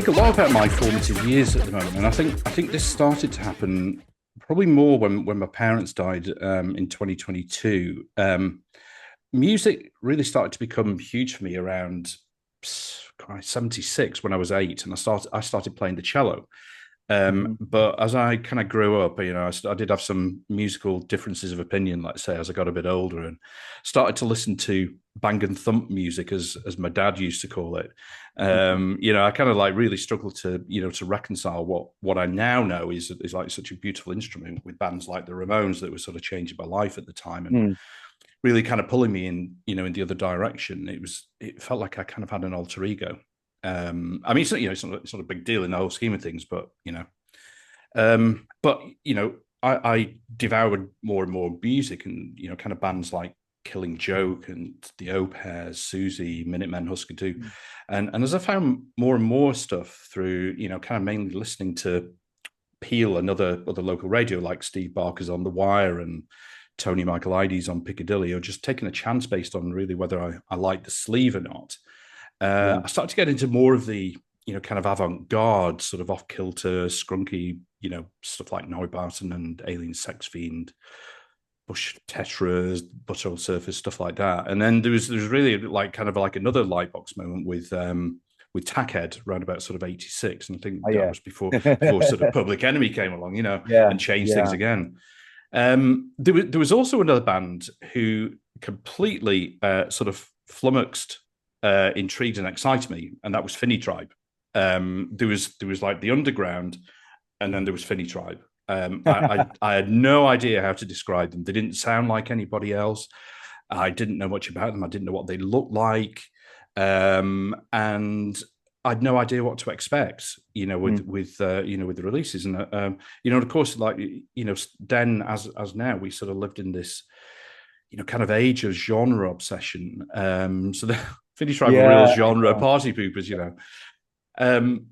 think a lot about my formative years at the moment, and I think this started to happen probably more when my parents died in 2022. Music really started to become huge for me around 76 when I was 8, and I started playing the cello. Mhm. But as I kind of grew up, I did have some musical differences of opinion, let's say, as I got a bit older and started to listen to bang and thump music, as my dad used to call it. I kind of like really struggled to reconcile what I now know is like such a beautiful instrument with bands like the Ramones that were sort of changing my life at the time and Mm. really kind of pulling me in the other direction. It felt like I kind of had an alter ego. I mean, it's not a big deal in the whole scheme of things, but I devoured more and more music, and kind of bands like Killing Joke and the Opairs, Siouxsie, Minutemen, Husker too, and as I found more and more stuff through kind of mainly listening to Peel and other local radio like Steve Barker's On the Wire and Tony Michaelides on Piccadilly, or just taking a chance based on really whether I like the sleeve or not. Yeah. I started to get into more of the kind of avant-garde, sort of off-kilter, skrunky, stuff like Neubauten and Alien Sex Fiend, Bush Tetras, Butthole Surfers, stuff like that. And then there was really like kind of like another lightbox moment with Tackhead around about sort of 86. And I think Oh, that yeah. was before sort of Public Enemy came along, Yeah. and changed things Yeah. again. There was also another band who completely sort of flummoxed, intrigued and excited me, and that was Fini Tribe. There was like the underground, and then there was Fini Tribe. I had no idea how to describe them. They didn't sound like anybody else. I didn't know much about them. I didn't know what they looked like, and I had no idea what to expect. Mm. With the releases, and of course, like then as now, we sort of lived in this kind of age of genre obsession. So the Finnish Tribe were real Yeah. genre party poopers. Um,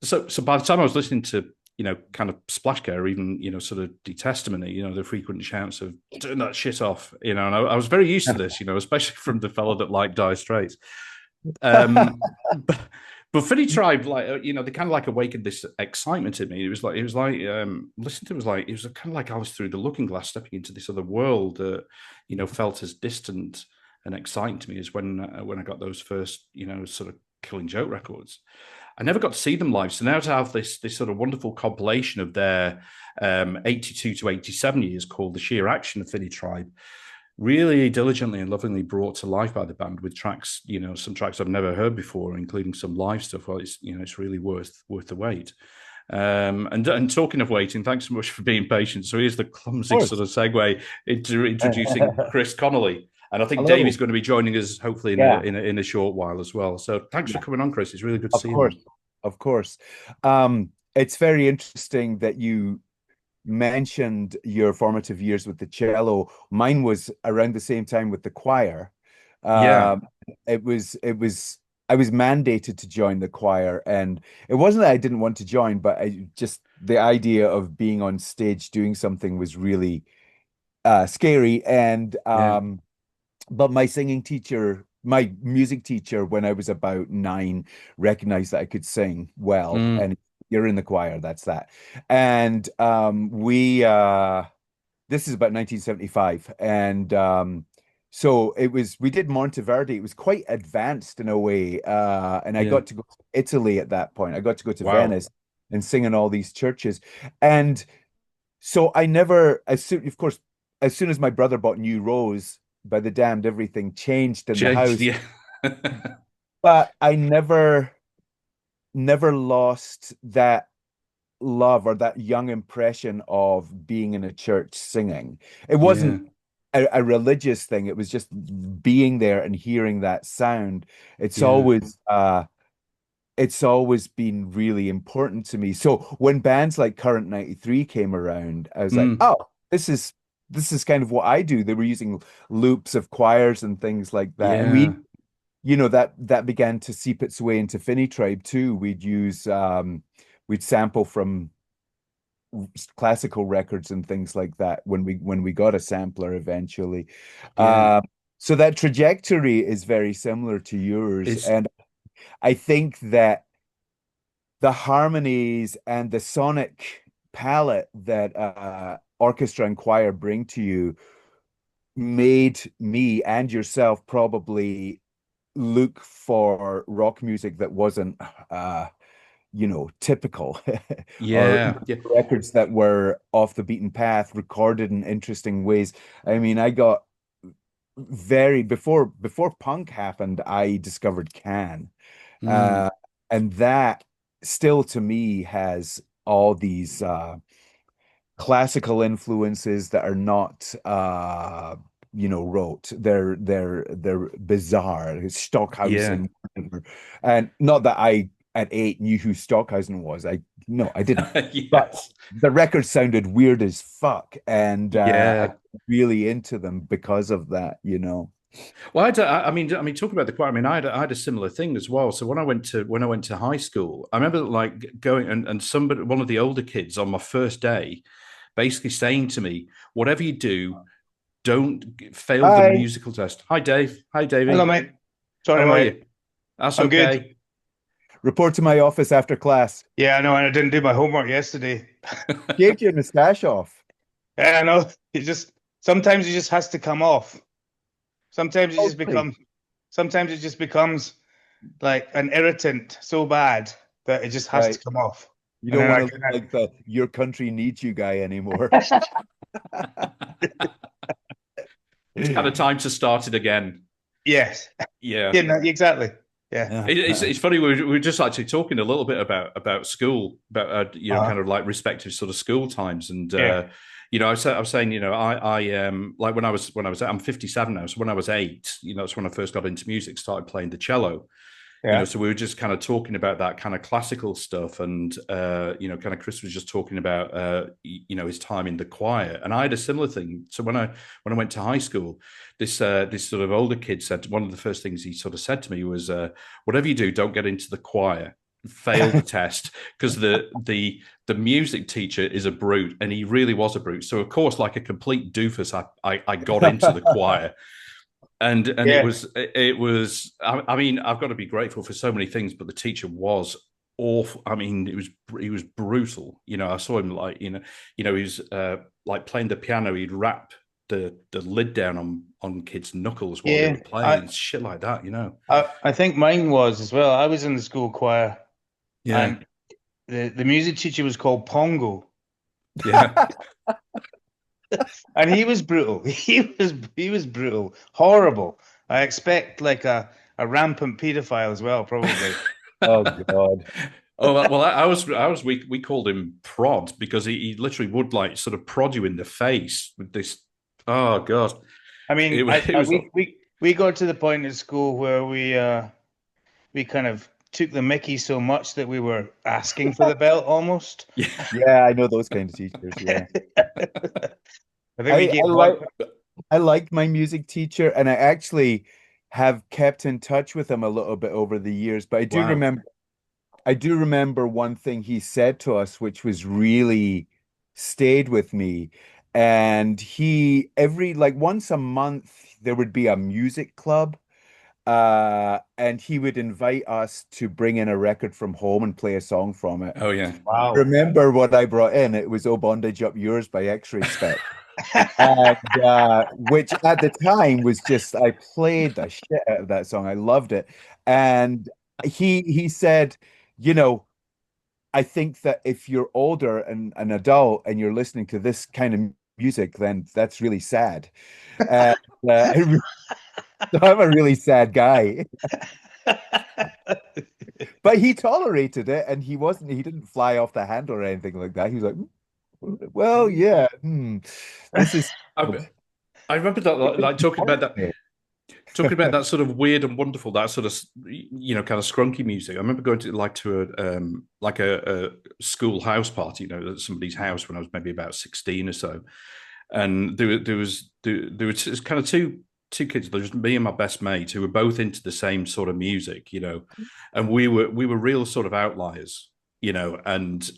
so by the time I was listening to kind of Splashcare, or even sort of Detestimony, the frequent shouts of "turn that shit off," and I was very used to this, especially from the fellow that liked Dire Straits. But Finny Tribe, like they kind of like awakened this excitement in me. It was like listening to it was like it was kind of like I was through the looking glass, stepping into this other world that felt as distant and exciting to me as when I got those first sort of Killing Joke records. I never got to see them live, so now to have this sort of wonderful compilation of their 82 to 87 years called The Sheer Action of Finny Tribe, really diligently and lovingly brought to life by the band with tracks, some tracks I've never heard before, including some live stuff. Well, it's really worth the wait. And talking of waiting, thanks so much for being patient. So here's the Of clumsy sort course. of segue into introducing Chris Connelly. And I think Davie's Hello. going to be joining us hopefully in a, Yeah. in a, in a short while as well. So thanks for Yeah. coming on, Chris. It's really good to Of see you, course. man. Of course. It's very interesting that you mentioned your formative years with the cello. Mine was around the same time with the choir. Yeah, Um, it was I was mandated to join the choir, and it wasn't that I didn't want to join, but I just the idea of being on stage doing something was really scary. And yeah. but my singing teacher, my music teacher, when I was about 9, recognized that I could sing well, Mm, and you're in the choir, that's that. And we this is about 1975, and so we did Monteverdi. It was quite advanced in a way, and I yeah. got to go to Italy at that point. I got to go to Wow. Venice and sing in all these churches, and so I never, of course, as soon as my brother bought new rose, by the damned everything changed in the Changed, house. yeah. But I never lost that love or that young impression of being in a church singing. It Yeah, wasn't a religious thing. It was just being there and hearing that sound. It's yeah. always it's always been really important to me. So when bands like Current 93 came around, I was like, Mm, oh, this is kind of what I do. They were using loops of choirs and things like that. And yeah, that began to seep its way into Finny Tribe too. We'd sample from classical records and things like that when we got a sampler eventually. yeah. Um, so that trajectory is very similar to yours. It's And I think that the harmonies and the sonic palette that orchestra and choir bring to you made me and yourself probably look for rock music that wasn't typical or Yeah, yeah, records that were off the beaten path, recorded in interesting ways. I mean, I got very before punk happened, I discovered Can. mm, Uh, and that still to me has all these classical influences that are not rote. They're bizarre. yeah, Stockhausen, and not that I at 8 knew who Stockhausen was. I No, I didn't. But yes, the record sounded weird as fuck, and I yeah. really into them because of that. Well, I mean, talking about the choir. I mean, I had a similar thing as well. So when I went to high school, I remember like going and somebody, one of the older kids on my first day, basically saying to me, "Whatever you do, don't fail the Hi. musical test." Hi, Dave. Hi, Hello, Davie. mate. Sorry, How are mate. you? That's I'm good. okay. Report to my office after class. Yeah, I know, and I didn't do my homework yesterday. Shaved your mustache off. Yeah, I know. It just sometimes it just has to come off. Sometimes it just Totally. sometimes it just becomes like an irritant so bad that it just has to Right. come off. You And don't then want I to look like the your country needs you guy anymore. It's kind of time to start it again. yes. Yeah. Yeah, no, exactly. Yeah. It's funny. We were just actually talking a little bit about school, about Uh-huh. kind of like respective sort of school times, and Yeah. I was saying, I like when I was I'm 57 now, so when I was 8, that's when I first got into music, started playing the cello. Yeah. So we were just kind of talking about that kind of classical stuff, and kind of Chris was just talking about his time in the choir, and I had a similar thing. So when I went to high school, this sort of older kid said one of the first things he sort of said to me was, "Whatever you do, don't get into the choir." Fail the test because the music teacher is a brute, and he really was a brute. So of course, like a complete doofus, I got into the choir, and it Yeah. was it was I mean, I've got to be grateful for so many things, but the teacher was awful. I mean, he was brutal. I saw him like he was like playing the piano. He'd wrap the lid down on kids' knuckles while they Yeah. were playing and shit like that. I think mine was as well. I was in the school choir Yeah, and the music teacher was called Pongo. yeah. And he was brutal. He was brutal, horrible. I expect like a rampant pedophile as well, probably. Oh God. Oh well, I was we called him prod because he literally would like sort of prod you in the face with this. Oh god, I it mean, was it was we got to the point in school where we kind of took the Mickey so much that we were asking for the belt almost. yeah. Yeah, I know those kind of teachers. Yeah. I think we I, gave I one. like I liked my music teacher, and I actually have kept in touch with him a little bit over the years. But Wow. I do remember one thing he said to us, which was really stayed with me. And he every like once a month there would be a music club. And he would invite us to bring in a record from home and play a song from it. Oh yeah. Wow. Remember what I brought in? It was "Oh Bondage Up Yours" by X-Ray Spec. And which at the time was just I played the shit out of that song. I loved it. And he said, you know, I think that if you're older and an adult and you're listening to this kind of music, then that's really sad. And so I'm a really sad guy. But he tolerated it, and he didn't fly off the handle or anything like that. He was like, well, yeah, this is I remember that like talking about that sort of weird and wonderful, that sort of kind of skrunky music. I remember going to a school house party, at somebody's house when I was maybe about 16 or so, and there were kind of two kids. There was me and my best mate who were both into the same sort of music, and we were real sort of outliers. And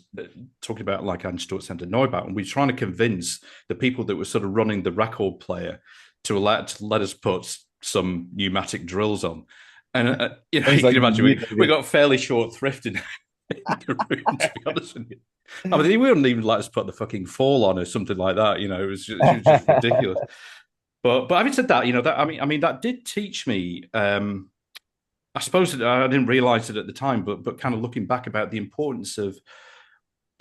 talking about like Anstoot Center Neubauten, we were trying to convince the people that were sort of running the record player to let us put some pneumatic drills on. And sounds you can like imagine you we got fairly short thrifted. in the room, to be honest with you. I mean, he wouldn't even let us put the fucking fall on or something like that. It was just ridiculous. But having said that, that I mean that did teach me. I suppose I didn't realize it at the time, but kind of looking back about the importance of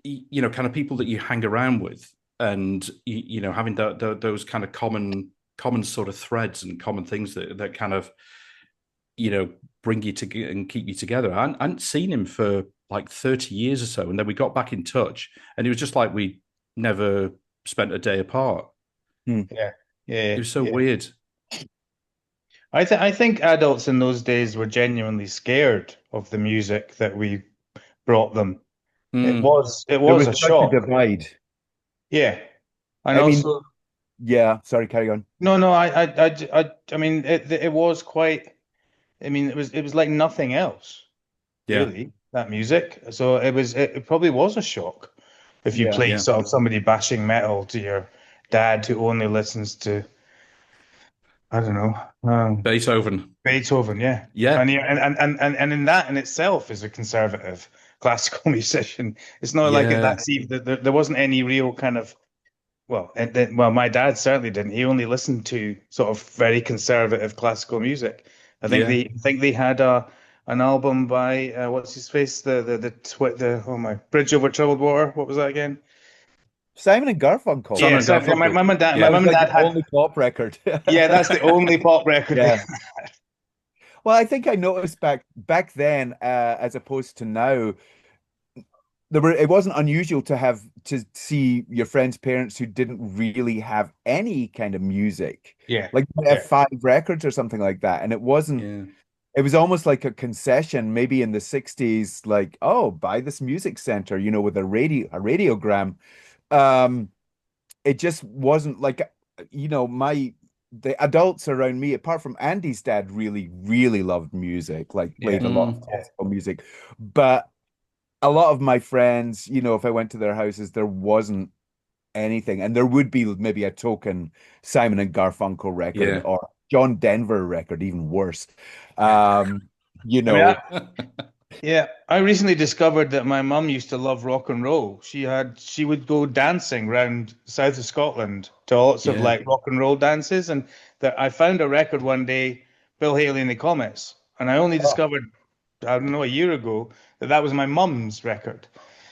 kind of people that you hang around with, and having those kind of common sort of threads and common things that kind of bring you together and keep you together. I hadn't seen him for like 30 years or so, and then we got back in touch, and it was just like we never spent a day apart. Yeah. It was so weird. I think adults in those days were genuinely scared of the music that we brought them. It was a shock. A divide. Yeah, and I mean, also, yeah. Sorry, carry on. no, I mean, it was quite. I mean, it was like nothing else, really. That music. So it probably was a shock if you played sort of somebody bashing metal to your dad who only listens to, I don't know, Beethoven. Yeah. Yeah. And in that in itself is a conservative classical musician. It's not like that's even there wasn't any real kind of well, my dad certainly didn't. He only listened to sort of very conservative classical music. I think they had an album by what's his face, the oh my, Bridge Over Troubled Water. What was that again? Simon and Garfunkel. Yeah, so my mum and dad. My mum and dad had only pop record. Yeah, that's the only pop record. Yeah. Well, I think I noticed back then, as opposed to now, it wasn't unusual to see your friends' parents who didn't really have any kind of music. Yeah. Like they have 5 records or something like that. And it wasn't, it was almost like a concession, maybe in the 60s, like, oh, buy this music center, with a radiogram. It just wasn't like, the adults around me, apart from Andy's dad, really, really loved music, like played a lot of classical music. But a lot of my friends, if I went to their houses, there wasn't anything. And there would be maybe a token Simon and Garfunkel record or John Denver record, even worse. Yeah, I recently discovered that my mum used to love rock and roll. She would go dancing around south of Scotland to lots of like rock and roll dances, and that I found a record one day, Bill Haley and the Comets, and I only discovered, I don't know, a year ago that was my mum's record.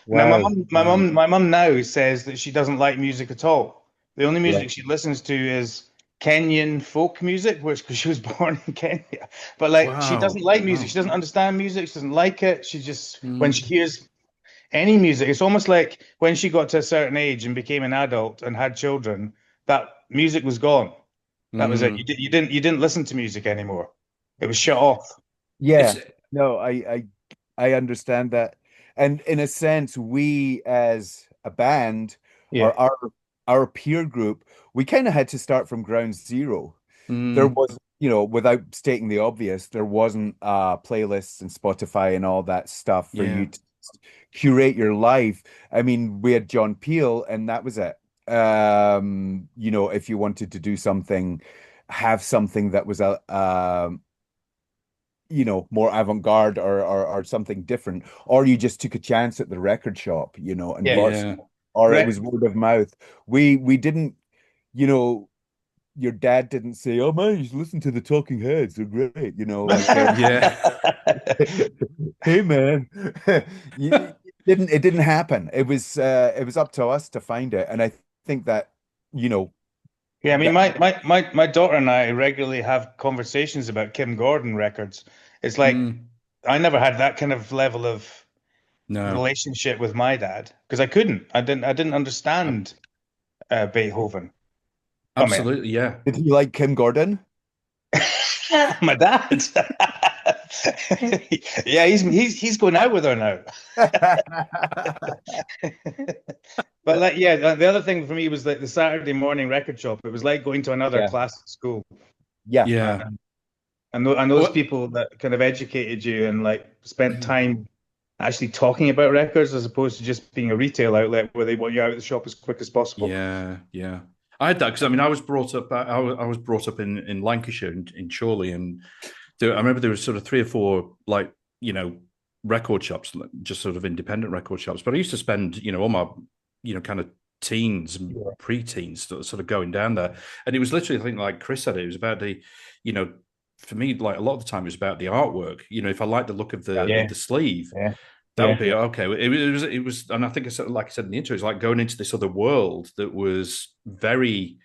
Wow. Now my mum now says that she doesn't like music at all. The only music she listens to is Kenyan folk music, because she was born in Kenya. But she doesn't like music. She doesn't understand music. She doesn't like it. She just, when she hears any music, it's almost like when she got to a certain age and became an adult and had children, that music was gone. That was it. You didn't listen to music anymore. It was shut off. Yeah. No, I understand that. And in a sense, we as a band or our peer group, we kind of had to start from ground zero. There was, without stating the obvious, there wasn't playlists and Spotify and all that stuff for you to curate your life. I mean, we had John Peel, and that was it. If you wanted to do something, have something that was more avant-garde or something different, or you just took a chance at the record shop, and or it was word of mouth. We didn't, your dad didn't say, "Oh man, you should listen to the Talking Heads, they're great," like hey man. It didn't happen. It was up to us to find it. And I think that, I mean, my daughter and I regularly have conversations about Kim Gordon records. It's like I never had that kind of level of relationship with my dad because I didn't understand Beethoven. Absolutely, yeah. Did you like Kim Gordon? My dad. Yeah, he's going out with her now. But the other thing for me was like the Saturday morning record shop. It was like going to another class at school. Yeah. And those people that kind of educated you and like spent time actually talking about records as opposed to just being a retail outlet where they want you out of the shop as quick as possible. Yeah. I had that because I mean I was brought up in Lancashire in Chorley, and I remember there was sort of 3 or 4 like record shops, just sort of independent record shops. But I used to spend, all my, kind of teens and pre-teens sort of going down there. And it was literally, I think, like Chris said, it was about the, for me, like a lot of the time, it was about the artwork. If I liked the look of the sleeve, that would be okay. It was, and I think I said, like I said in the intro, it's like going into this other world that was very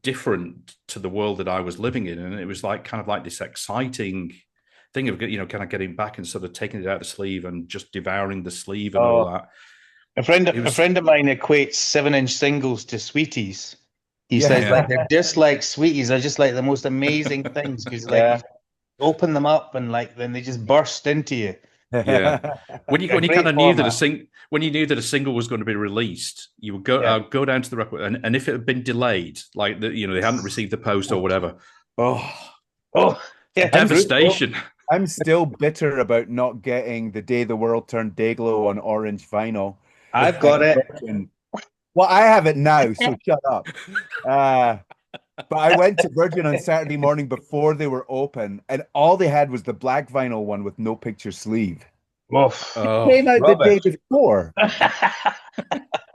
different to the world that I was living in, and it was like kind of like this exciting thing of kind of getting back and sort of taking it out of the sleeve and just devouring the sleeve and all that. A friend of mine equates 7-inch singles to sweeties. He says like they're just like sweeties. They're just like the most amazing things because like you open them up and like then they just burst into you. Yeah, when you kind of knew that a single was going to be released, you would go down to the record, and if it had been delayed, like they hadn't received the post or whatever, devastation. I'm still bitter about not getting The Day the World Turned Dayglow on orange vinyl. I've got it. Well, I have it now, so shut up. But I went to Virgin on Saturday morning before they were open, and all they had was the black vinyl one with no picture sleeve. It came out the day before.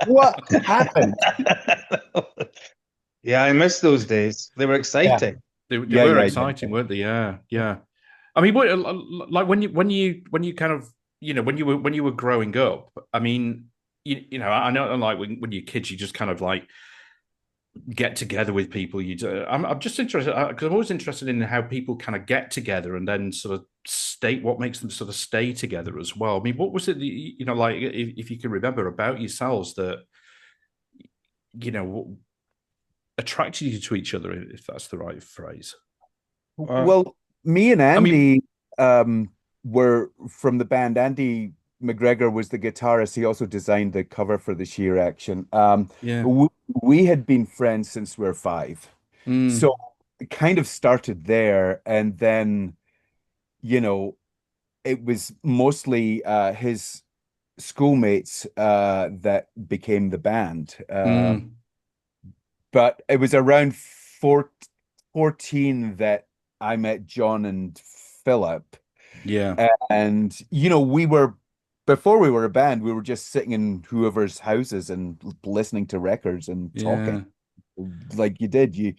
What happened? Yeah, I miss those days. They were exciting. They were exciting, weren't they? Yeah. I mean, like when you kind of when you were growing up. I mean, I know, like when you're kids, you just kind of like get together with people. I'm just interested because I'm always interested in how people kind of get together and then sort of state what makes them sort of stay together as well. I mean, what was it that, like if you can remember about yourselves that attracted you to each other, if that's the right phrase? Well, me and Andy were from the band. Andy McGregor was the guitarist. He also designed the cover for the Sheer Action. We had been friends since we were 5. So it kind of started there. And then, it was mostly his schoolmates that became the band. But it was around 14 that I met John and Philip. Yeah. And, before we were a band, we were just sitting in whoever's houses and listening to records and talking like you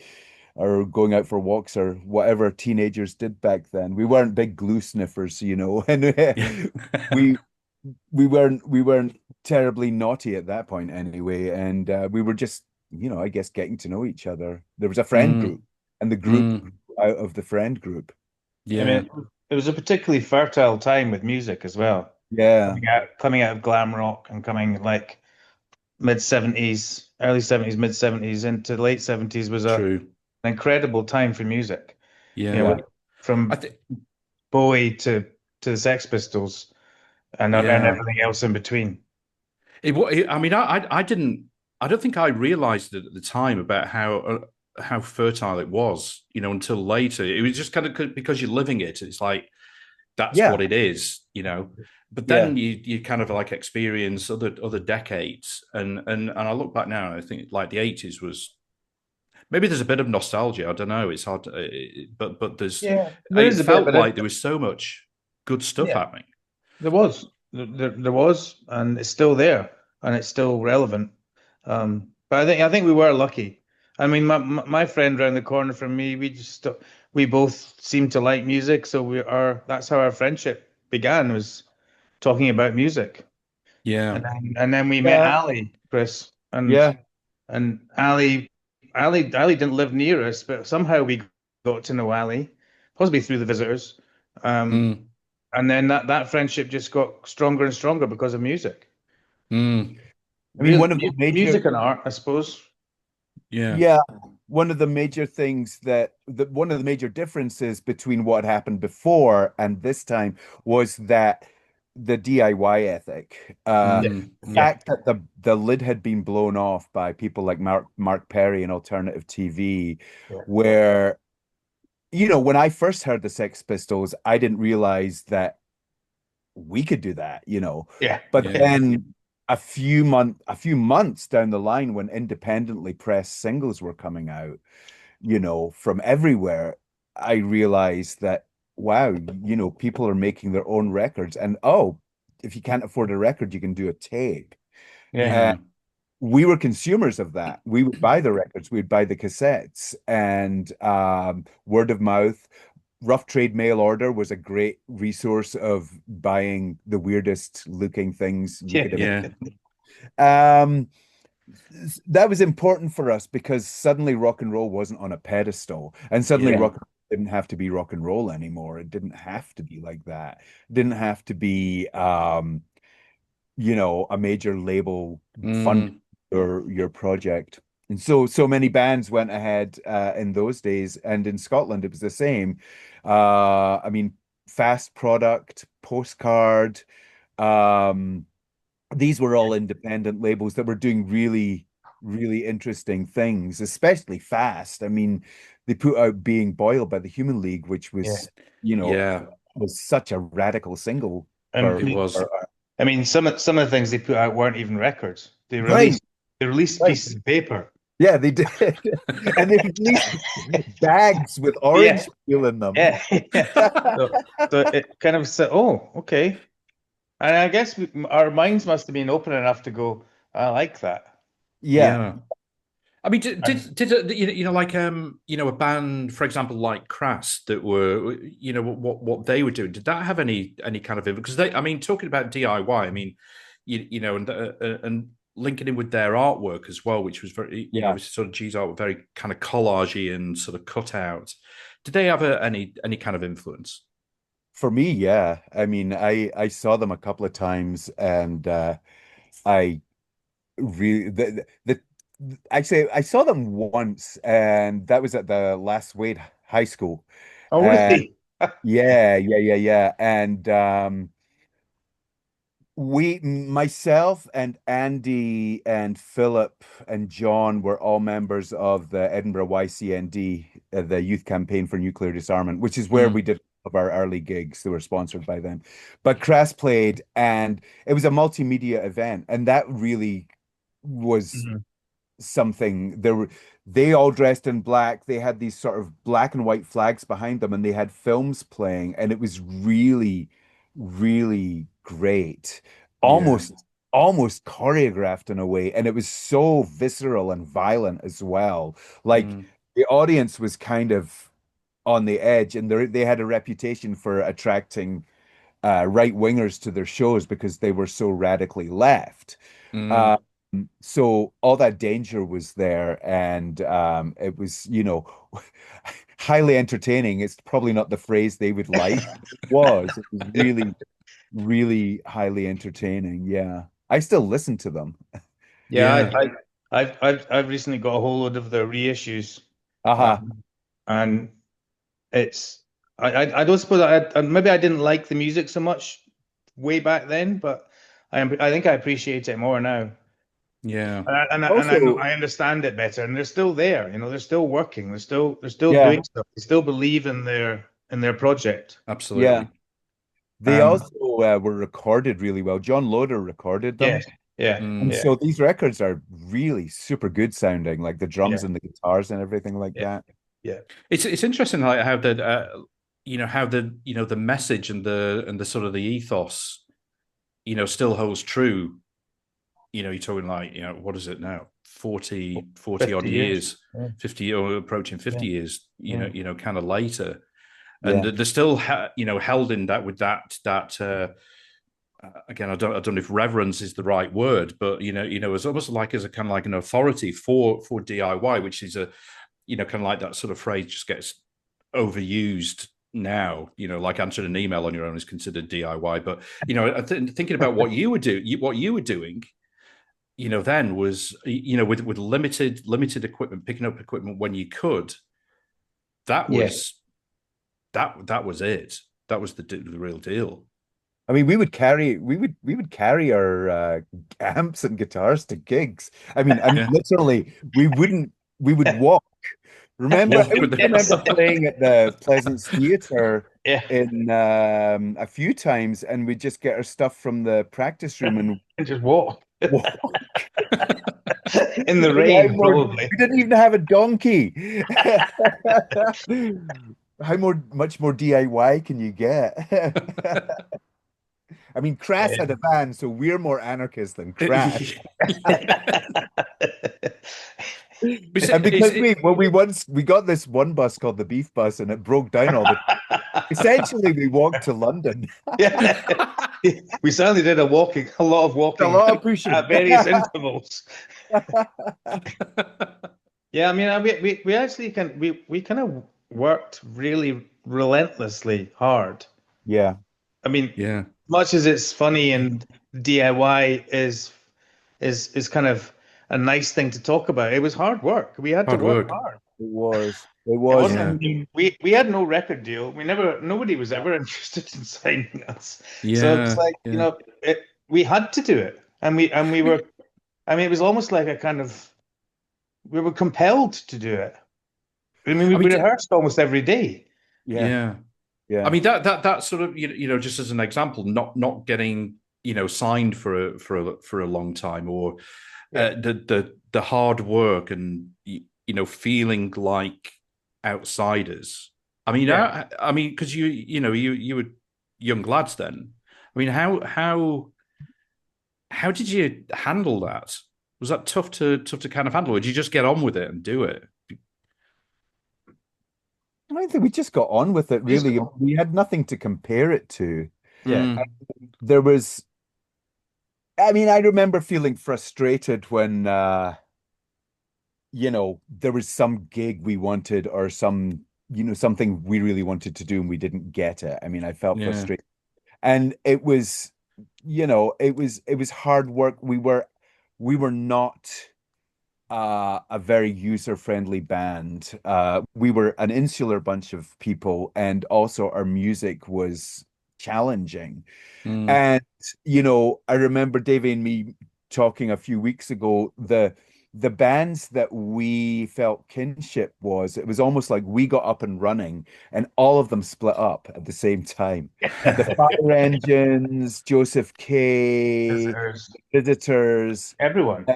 or going out for walks or whatever teenagers did back then. We weren't big glue sniffers, and we weren't terribly naughty at that point anyway. And we were just, I guess getting to know each other. There was a friend group and the group out of the friend group. Yeah. I mean, it was a particularly fertile time with music as well. Yeah. Coming out of glam rock and coming like mid-70s, early 70s, mid-70s into the late 70s was an incredible time for music. Yeah. From Bowie to the Sex Pistols and everything else in between. I mean, I don't think I realized it at the time about how fertile it was, until later. It was just kind of because you're living it. It's like, that's what it is, But then you kind of like experience other decades, and I look back now and I think like the 80s was maybe there's a bit of nostalgia. I don't know. It's hard, but there's it felt like there was so much good stuff happening. There was, and it's still there, and it's still relevant. But I think we were lucky. I mean, my friend around the corner from me, we both seemed to like music, so that's how our friendship began, was talking about music. Yeah. And then we met Ali, Chris. And Ali didn't live near us, but somehow we got to know Ali, possibly through the visitors. And then that friendship just got stronger and stronger because of music. I mean, one of the major music and art, I suppose. Yeah. One of the major things one of the major differences between what happened before and this time was that the DIY ethic, the fact that the lid had been blown off by people like Mark Perry and alternative TV, where, when I first heard the Sex Pistols, I didn't realize that we could do that, But then a few months down the line, when independently pressed singles were coming out, from everywhere, I realized that wow, people are making their own records, and if you can't afford a record, you can do a tape. Yeah. We were consumers of that. We would buy the records, we'd buy the cassettes, and word of mouth. Rough trade mail order was a great resource of buying the weirdest looking things you could Yeah. have. That was important for us because suddenly rock and roll wasn't on a pedestal, and suddenly Yeah. rock and roll didn't have to be rock and roll anymore. It didn't have to be like that. It didn't have to be a major label fund Mm. your project. And so many bands went ahead in those days, and in Scotland it was the same. I mean, Fast Product, Postcard, um, these were all independent labels that were doing really, really interesting things, especially Fast. I mean, they put out Being Boiled by the Human League, which Yeah. Yeah, was such a radical single And it was. I mean, some of the things they put out weren't even records. right, They released right. pieces of paper. Yeah, they did. And they released bags with orange peel in them. Yeah. So it kind of said, "Oh, okay." And I guess our minds must have been open enough to go, "I like that." Yeah. Yeah. I mean, did like a band, for example, like Crass, that were what they were doing? Did that have any kind of because I mean, talking about DIY, I mean, and linking in with their artwork as well, which was very sort of G's art, very kind of collagey and sort of cut out. Did they have any kind of influence? For me, yeah. I mean, I saw them a couple of times, and I really actually I saw them once, and that was at the Last Wade High School. Oh, And really? yeah. And myself and Andy and Philip and John were all members of the Edinburgh YCND, the Youth Campaign for Nuclear Disarmament, which is where we did of our early gigs. They were sponsored by them. But Crass played, and it was a multimedia event, and that really was something. They all dressed in black. They had these sort of black and white flags behind them, and they had films playing, and it was really, really great. Almost almost choreographed in a way, and it was so visceral and violent as well. Like the audience was kind of on the edge, and they had a reputation for attracting right wingers to their shows because they were so radically left. Um, so all that danger was there, and it was, highly entertaining. It's probably not the phrase they would like. It was really, really highly entertaining. Yeah, I still listen to them. Yeah, I've recently got a whole load of the reissues, Uh-huh. and it's I don't suppose maybe I didn't like the music so much way back then, but I think I appreciate it more now. Yeah. Also, I understand it better, and they're still there. They're still working. They're still yeah, doing stuff. They still believe in their project. yeah. Absolutely. They Um, also were recorded really well. John Loder recorded them. yes, yeah, And yeah, so these records are really super good sounding, like the drums yeah, and the guitars and everything like yeah, that. yeah, It's interesting how the message and the sort of the ethos still holds true. You're talking like, what is it now? 40 odd 50 years. years, Yeah, 50 or approaching 50 yeah, years, yeah. kind of later. And Yeah. they're still, held in that with that, again, I don't know if reverence is the right word, but, it's almost like as a kind of like an authority for DIY, which is kind of like that sort of phrase just gets overused now, like answering an email on your own is considered DIY. But, thinking about what you were doing, then was, with limited equipment, picking up equipment when you could, that Yeah. was that was it. That was the real deal. I mean, we would carry our amps and guitars to gigs. I mean, Yeah. literally, we would walk. Remember, Walk with I remember the playing at the Pleasance Theatre Yeah. in a few times, and we'd just get our stuff from the practice room and And just walk walk. in the We rain, probably. didn't even have a donkey. much more DIY can you get? I mean, Crass had a van, so we're more anarchist than Crass. And because we got this one bus called the Beef Bus, and it broke down all the. Essentially, we walked to London. We certainly did a lot of walking, a lot of pushing at various intervals. Yeah, I mean, we actually we kind of worked really relentlessly hard. Yeah. I mean, Yeah. much as it's funny and DIY is kind of a nice thing to talk about, it was hard work. We had to work hard. It was. It It was. wasn't, we had no record deal. Nobody was ever interested in signing us. Yeah. So it's like, you know, we had to do it. And we were, I mean, it was almost like a kind of, we were compelled to do it. I mean, we rehearsed almost every day. Yeah. I mean, that sort of, you know, just as an example, not getting, you know, signed for a long time, or the hard work and, you know, feeling like outsiders. I mean, I mean, because you know, you were young lads then. I mean, how did you handle that? Was that tough to kind of handle? Or did you just get on with it and do it? I think we just got on with it, really. We had nothing to compare it to. Yeah. There was, I mean, I remember feeling frustrated when, you know, there was some gig we wanted, or some, you know, something we really wanted to do and we didn't get it. I mean, I felt frustrated. And it was, you know, it was hard work. We were not a very user-friendly band. We were an insular bunch of people, and also our music was challenging. And, you know, I remember Davie and me talking a few weeks ago, the bands that we felt kinship was, it was almost like we got up and running and all of them split up at the same time. The Fire Engines, Joseph K, Visitors, everyone.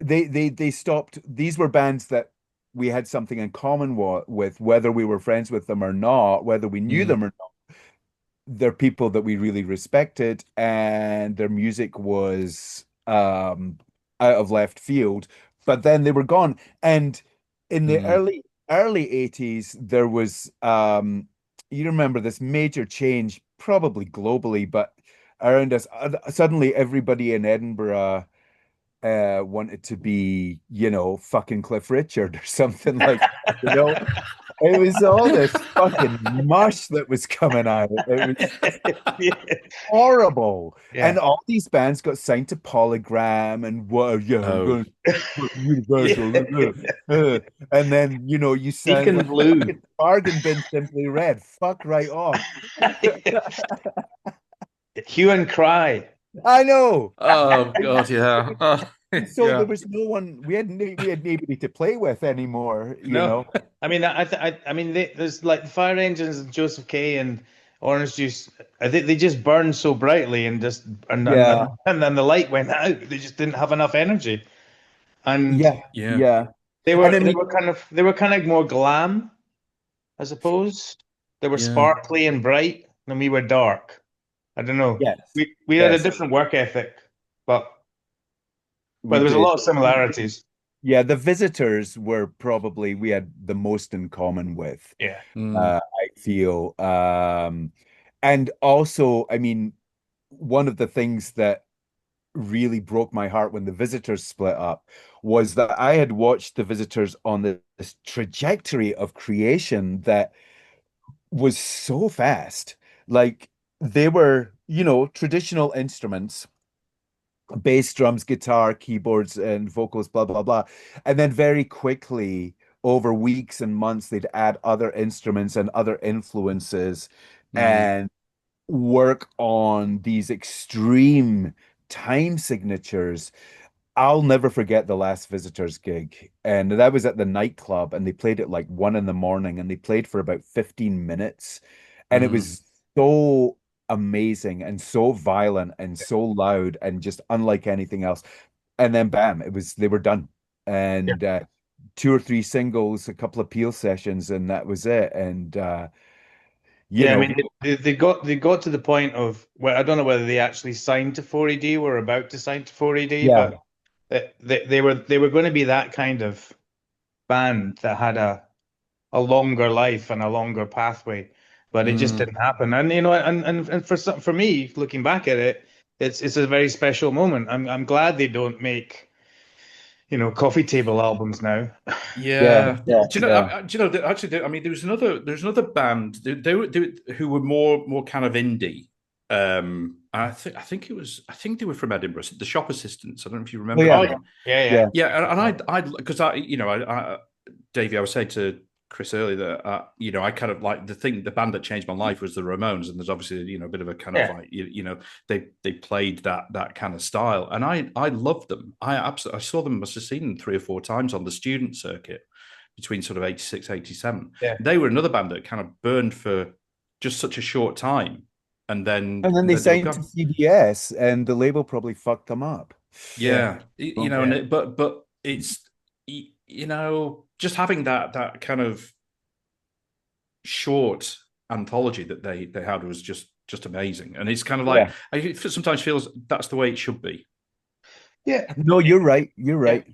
They stopped. These were bands that we had something in common with, whether we were friends with them or not, whether we knew them or not. They're people that we really respected, and their music was out of left field. But then they were gone. And in the early 80s, there was you remember this major change, probably globally, but around us, suddenly everybody in Edinburgh wanted to be, you know, fucking Cliff Richard or something like that, you know. It was all this fucking mush that was coming out. It was horrible. Yeah. And all these bands got signed to Polygram and Universal. And then, you know, you sound like Blue. Bargain Bin Simply Red. Fuck right off. Hue and Cry. I know. Oh God, yeah. So there was no one. We had nobody to play with anymore. You know. I mean, I mean, there's like the Fire Engines and Joseph K and Orange Juice. I think they just burned so brightly and then the light went out. They just didn't have enough energy. And they were kind of more glam, I suppose. They were sparkly and bright, and we were dark. I don't know. Yes. We had a different work ethic, but there was a lot of similarities. Yeah, the Visitors were probably we had the most in common with. Yeah. I feel. And also, I mean, one of the things that really broke my heart when the Visitors split up was that I had watched the Visitors on this trajectory of creation that was so fast. Like, they were, you know, traditional instruments, bass, drums, guitar, keyboards, and vocals, blah, blah, blah. And then very quickly, over weeks and months, they'd add other instruments and other influences and work on these extreme time signatures. I'll never forget the last Visitors gig. And that was at the nightclub, and they played at like 1 a.m, and they played for about 15 minutes. And it was so amazing and so violent and so loud and just unlike anything else. And then bam, they were done. And 2 or 3 singles, a couple of Peel sessions, and that was it. And you Yeah, I know, mean, they got to the point of, well, I don't know whether they actually signed to 4AD, were about to sign to 4AD, yeah. but they were going to be that kind of band that had a longer life and a longer pathway, but it just Mm. didn't happen. And and for me, looking back at it, it's a very special moment. I'm glad they don't make, coffee table albums now. Yeah, Yeah. yeah, Do you know? yeah. Do you know? Actually, I mean, there was another band. Who were more kind of indie. I think they were from Edinburgh. The Shop Assistants. I don't know if you Oh remember yeah, Oh yeah, them. yeah, yeah, yeah. Yeah, and I because Davie, I was saying to Chris earlier that I kind of like the band that changed my life was the Ramones, and there's obviously a bit of a kind of Yeah. like they played that kind of style, and I loved them. I saw them, must have seen them 3 or 4 times on the student circuit between sort of 86, 87. Yeah. They were another band that kind of burned for just such a short time, and then and then and they then they were signed to gone. CBS, and the label probably fucked them up. Yeah. Yeah, Oh, and Yeah. but it's just having that kind of short anthology that they had was just amazing, and it's kind of like yeah. I sometimes feels that's the way it should be. Yeah. No, you're right. You're Yeah. right.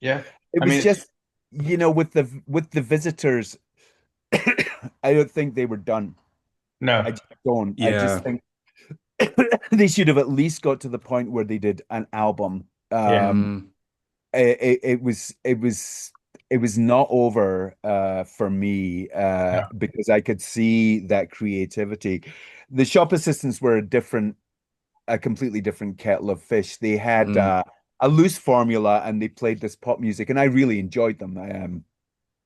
Yeah. It I was mean, just, with the visitors, I don't think they were done. no. I just don't. I just Yeah, think they should have at least got to the point where they did an album. Yeah. mm, It was not over for me No. because I could see that creativity. The shop assistants were a completely different kettle of fish. They had mm. a loose formula and they played this pop music, and I really enjoyed them.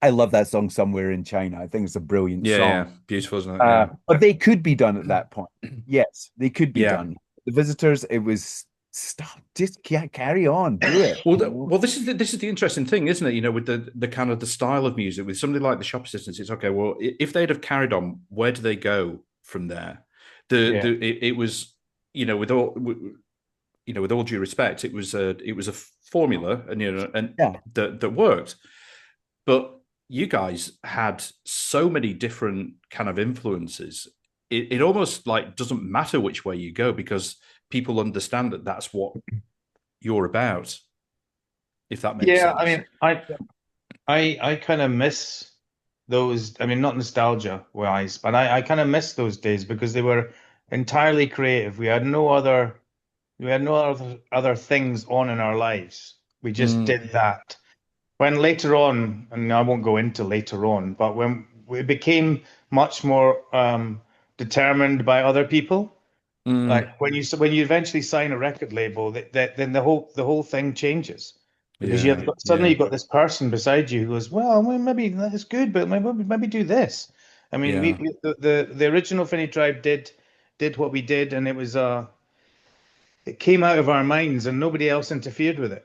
I love that song "Somewhere in China." I think it's a brilliant Yeah, song. yeah, beautiful, isn't it? Yeah, But they could be done at that point. Yes, they could be yeah. done. The visitors, it was stop, just carry on, do it. Well, this is the interesting thing, isn't it? With the kind of the style of music, with somebody like the Shop Assistants, it's okay. Well, if they'd have carried on, where do they go from there? Yeah. It was, with all due respect, it was a formula, and Yeah, that worked. But you guys had so many different kind of influences. It almost like doesn't matter which way you go because people understand that that's what you're about, if that makes Yeah. I sense. mean, I kind of miss those. I mean, not nostalgia wise, but I kind of miss those days because they were entirely creative. We had no other things on in our lives. We just Mm, did that. When later on, and I won't go into later on, but when we became much more determined by other people, mm, like when you eventually sign a record label, then the whole thing changes because yeah, suddenly yeah, you've got this person beside you who goes, well, maybe that's good, but maybe do this. I mean, yeah. the original Fini Tribe did what we did, and it came out of our minds, and nobody else interfered with it.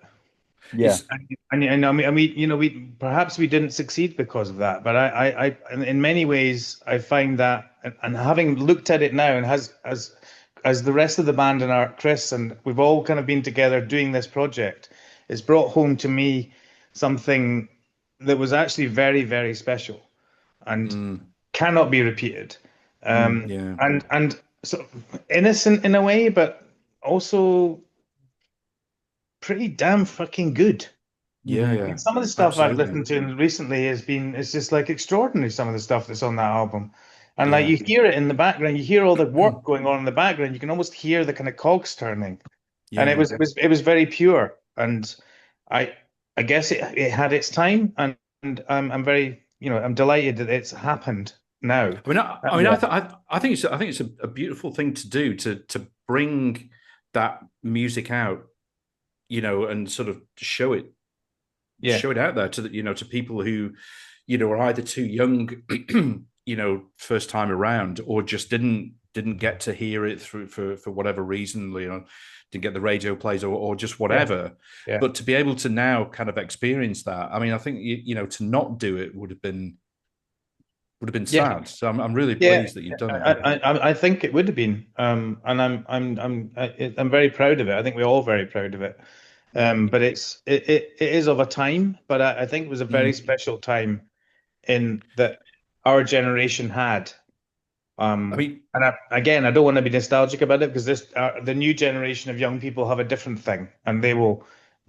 yeah, It's And we perhaps we didn't succeed because of that, but in many ways, I find that, and having looked at it now, and as the rest of the band and our Chris, and we've all kind of been together doing this project, it's brought home to me something that was actually very, very special and mm, cannot be repeated. mm, yeah, And sort of innocent in a way, but also pretty damn fucking good. yeah, mhm. I mean, yeah. some of the stuff I've Absolutely. listened to recently it's just like extraordinary, some of the stuff that's on that album. And like Yeah, you hear it in the background, you hear all the work going on in the background, you can almost hear the kind of cogs turning. And it yeah. was it was it was very pure. And I I guess it had its time, and I'm very, I'm delighted that it's happened now. I mean, Yeah, I think it's a beautiful thing to do to bring that music out, and sort of Yeah. show it out there to people who, are either too young, first time around, or just didn't get to hear it through for whatever reason, didn't get the radio plays or just Yeah. whatever. Yeah. But to be able to now kind of experience that, I mean, I think to not do it would have been Yeah. sad. So I'm really Yeah, pleased that you've done it. I think it would have been, and I'm very proud of it. I think we're all very proud of it. But it is of a time, but I think it was a very special time in that our generation had. I mean, And again, I don't want to be nostalgic about it because the new generation of young people have a different thing, and yeah.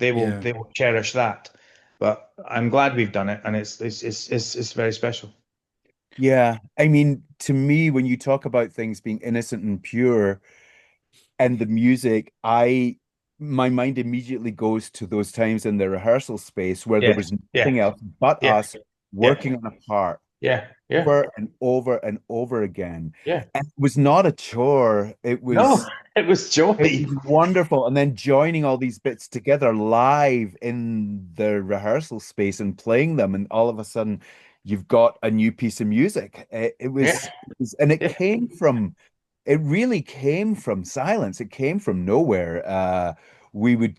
they will cherish that. But I'm glad we've done it, and it's very special. Yeah. I mean, to me, when you talk about things being innocent and pure and the music, my mind immediately goes to those times in the rehearsal space where there Yeah, was yeah, nothing else but yeah, us yeah, working on a part yeah, yeah, over and over and over again. yeah. And it was not a chore. No, it was It joy. was wonderful. And then joining all these bits together live in the rehearsal space and playing them, and all of a sudden you've got a new piece of music. Yeah, And yeah, it really came from silence. It came from nowhere. We would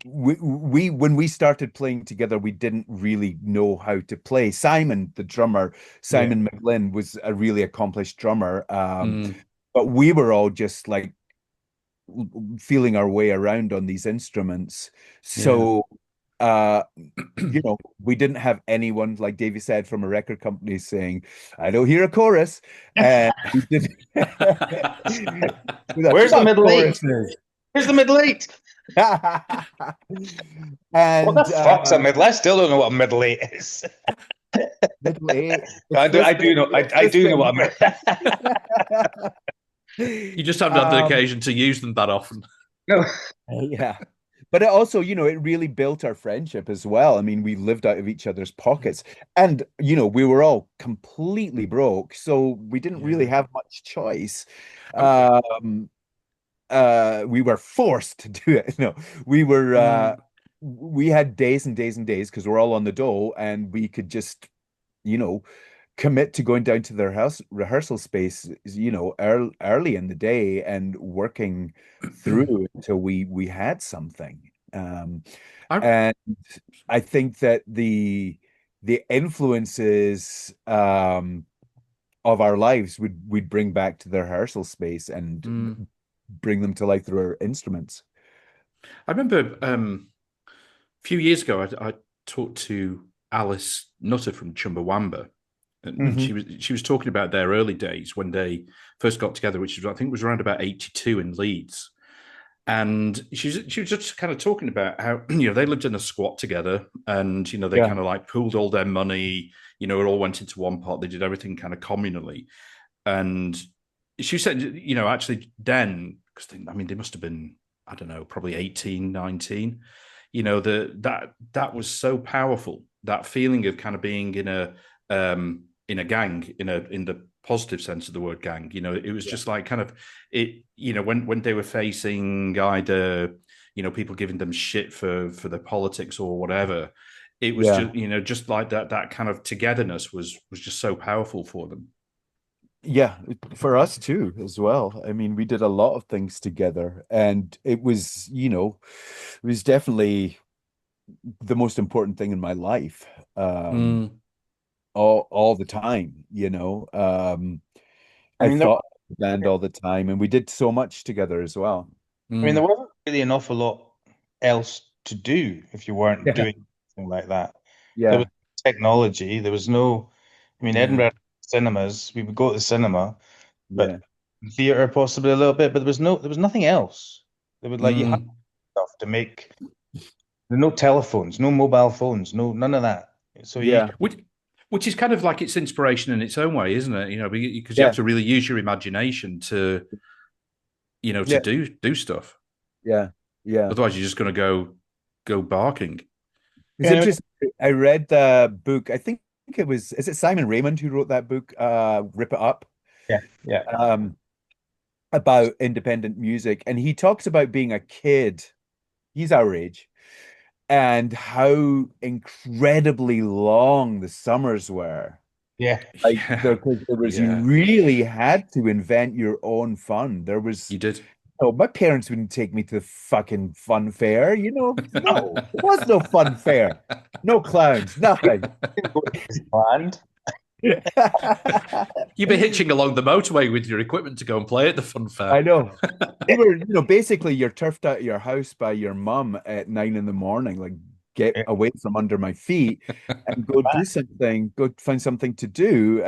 we when we started playing together, we didn't really know how to play. Simon, the drummer, yeah, Simon McGlynn, was a really accomplished drummer. Mm, But we were all just like feeling our way around on these instruments. yeah. So, we didn't have anyone, like Davie said, from a record company saying, I don't hear a chorus. And we did Where's the fuck middle eight? choruses. Where's the middle eight? What And the fuck's a middle? I still don't know what a middle eight is. middle eight. I do know. I do know what a middle. You just haven't had the occasion to use them that often. No. Yeah. But it also, it really built our friendship as well. I mean, we lived out of each other's pockets. And, we were all completely broke, so we didn't really have much choice. We were forced to do it. No, we had days and days and days because we're all on the dole, and we could just, you know, commit to going down to their rehearsal space, early in the day and working through until we had something. I, And I think that the influences of our lives we'd bring back to the rehearsal space and bring them to life through our instruments. I remember a few years ago, I talked to Alice Nutter from Chumbawamba, and she was talking about their early days when they first got together, which I think was around about 82 in Leeds. And she was just kind of talking about how they lived in a squat together, and they kind of like pooled all their money. It all went into one pot. They did everything kind of communally, and she said, actually then, because they must have been, I don't know, probably 18, 19. That was so powerful. That feeling of kind of being in a gang, in the positive sense of the word gang. It was just like kind of it. When they were facing either people giving them shit for their politics or whatever, it was just like that kind of togetherness was just so powerful for them. Yeah, for us too, as well. I mean, we did a lot of things together, and it was definitely the most important thing in my life. All the time, I I mean, thought of the band all the time, and we did so much together as well. there wasn't really an awful lot else to do if you weren't Yeah, doing something like that. There yeah, was technology. There was no. I mean, Yeah. Edinburgh cinemas. We would go to the cinema, yeah, but theater possibly a little bit. But there was nothing else. There would like you had stuff to make. There were no telephones, no mobile phones, none of that. So you yeah, which is kind of like its inspiration in its own way, isn't it? Because you have yeah, to really use your imagination to to yeah, do stuff. yeah, yeah. Otherwise, you're just going to go barking. It's interesting. I read the book. I think is it Simon Raymond who wrote that book, Rip It Up, yeah, yeah, um, about independent music. And he talks about being a kid. He's our age, and how incredibly long the summers were. yeah. Like Yeah, there was, you yeah, really had to invent your own fun. There was, you did. oh, my parents wouldn't take me to the fucking fun fair, No, there was no fun fair. No clowns, nothing. Planned. You'd be hitching along the motorway with your equipment to go and play at the fun fair. I know. We were, basically you're turfed out of your house by your mum at 9 in the morning, like get Yeah. away from under my feet and go do something, go find something to do,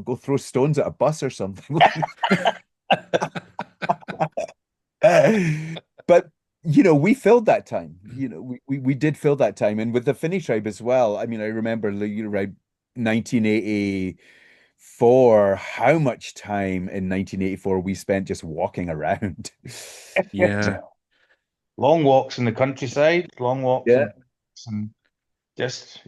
go throw stones at a bus or something. But we filled that time. We did fill that time, and with the Finny tribe as well. I mean, I remember right 1984. How much time in 1984 we spent just walking around? Yeah. Long walks in the countryside, long walks Yeah, and just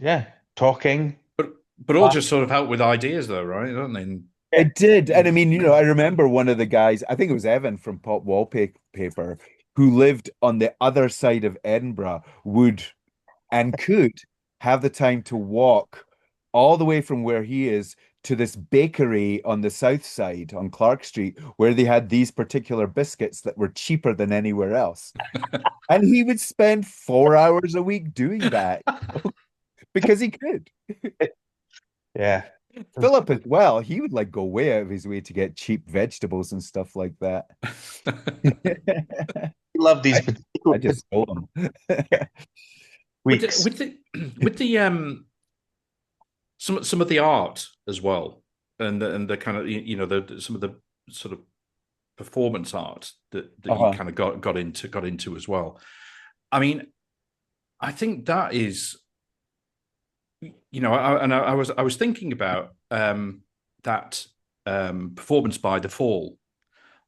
talking. But all just sort of help with ideas though, right? Don't they? it did. And I mean, I remember one of the guys, I think it was Evan from Pop Wallpaper, who lived on the other side of Edinburgh, would and could have the time to walk all the way from where he is to this bakery on the south side on Clark Street, where they had these particular biscuits that were cheaper than anywhere else. And he would spend 4 hours a week doing that because he could. Yeah. Philip as well, he would like go way out of his way to get cheap vegetables and stuff like that. Love these I just stole them. weeks. With the some of the art as well, and the kind of some of the sort of performance art that you kind of got into as well. I mean, I think that is, I was thinking about that performance by The Fall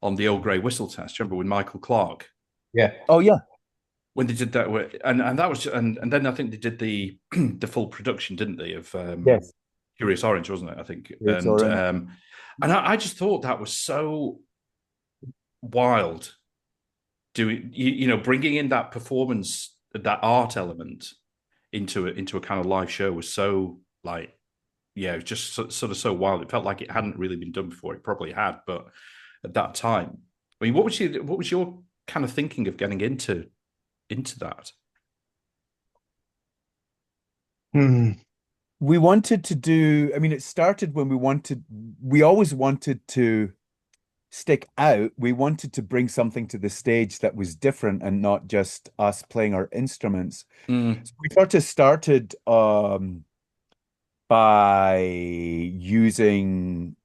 on the Old Grey Whistle Test. Remember with Michael Clarke? Yeah. Oh yeah. When they did that, and that was, and then I think they did the the full production, didn't they? Of Yes. Curious Orange, wasn't it? I think, Curious and Orange. and I just thought that was so wild. Doing, bringing in that performance, that art element into a kind of live show was so like, yeah, it was just sort of so wild. It felt like it hadn't really been done before. It probably had, but at that time, I mean, what was your kind of thinking of getting into that? We wanted to do, I mean, it started when we always wanted to stick out. We wanted to bring something to the stage that was different and not just us playing our instruments. Mm. So we sort of started by using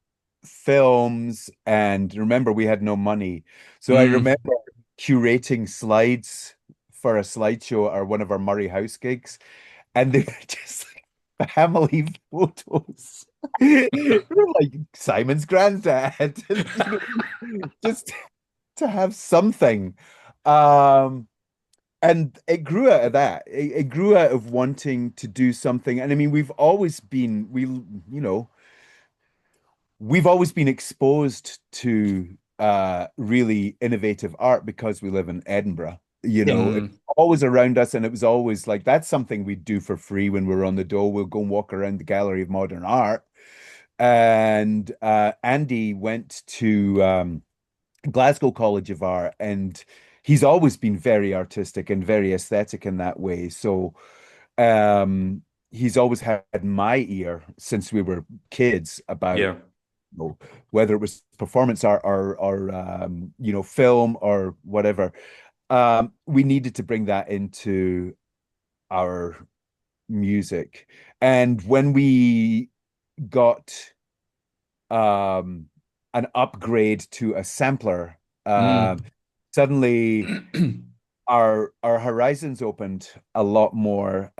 films, and remember, we had no money. So I remember curating slides for a slideshow or one of our Murray House gigs, and they were just like family photos. Like Simon's granddad, just to have something. And it grew out of that. It grew out of wanting to do something. And I mean, we've always been exposed to really innovative art because we live in Edinburgh. It's always around us, and it was always like that's something we'd do for free when we were on the dole. We'll go and walk around the Gallery of Modern Art. And Andy went to Glasgow College of Art, and he's always been very artistic and very aesthetic in that way. So he's always had my ear since we were kids about whether it was performance art or film or whatever. We needed to bring that into our music. And when we got an upgrade to a sampler, suddenly our horizons opened a lot more.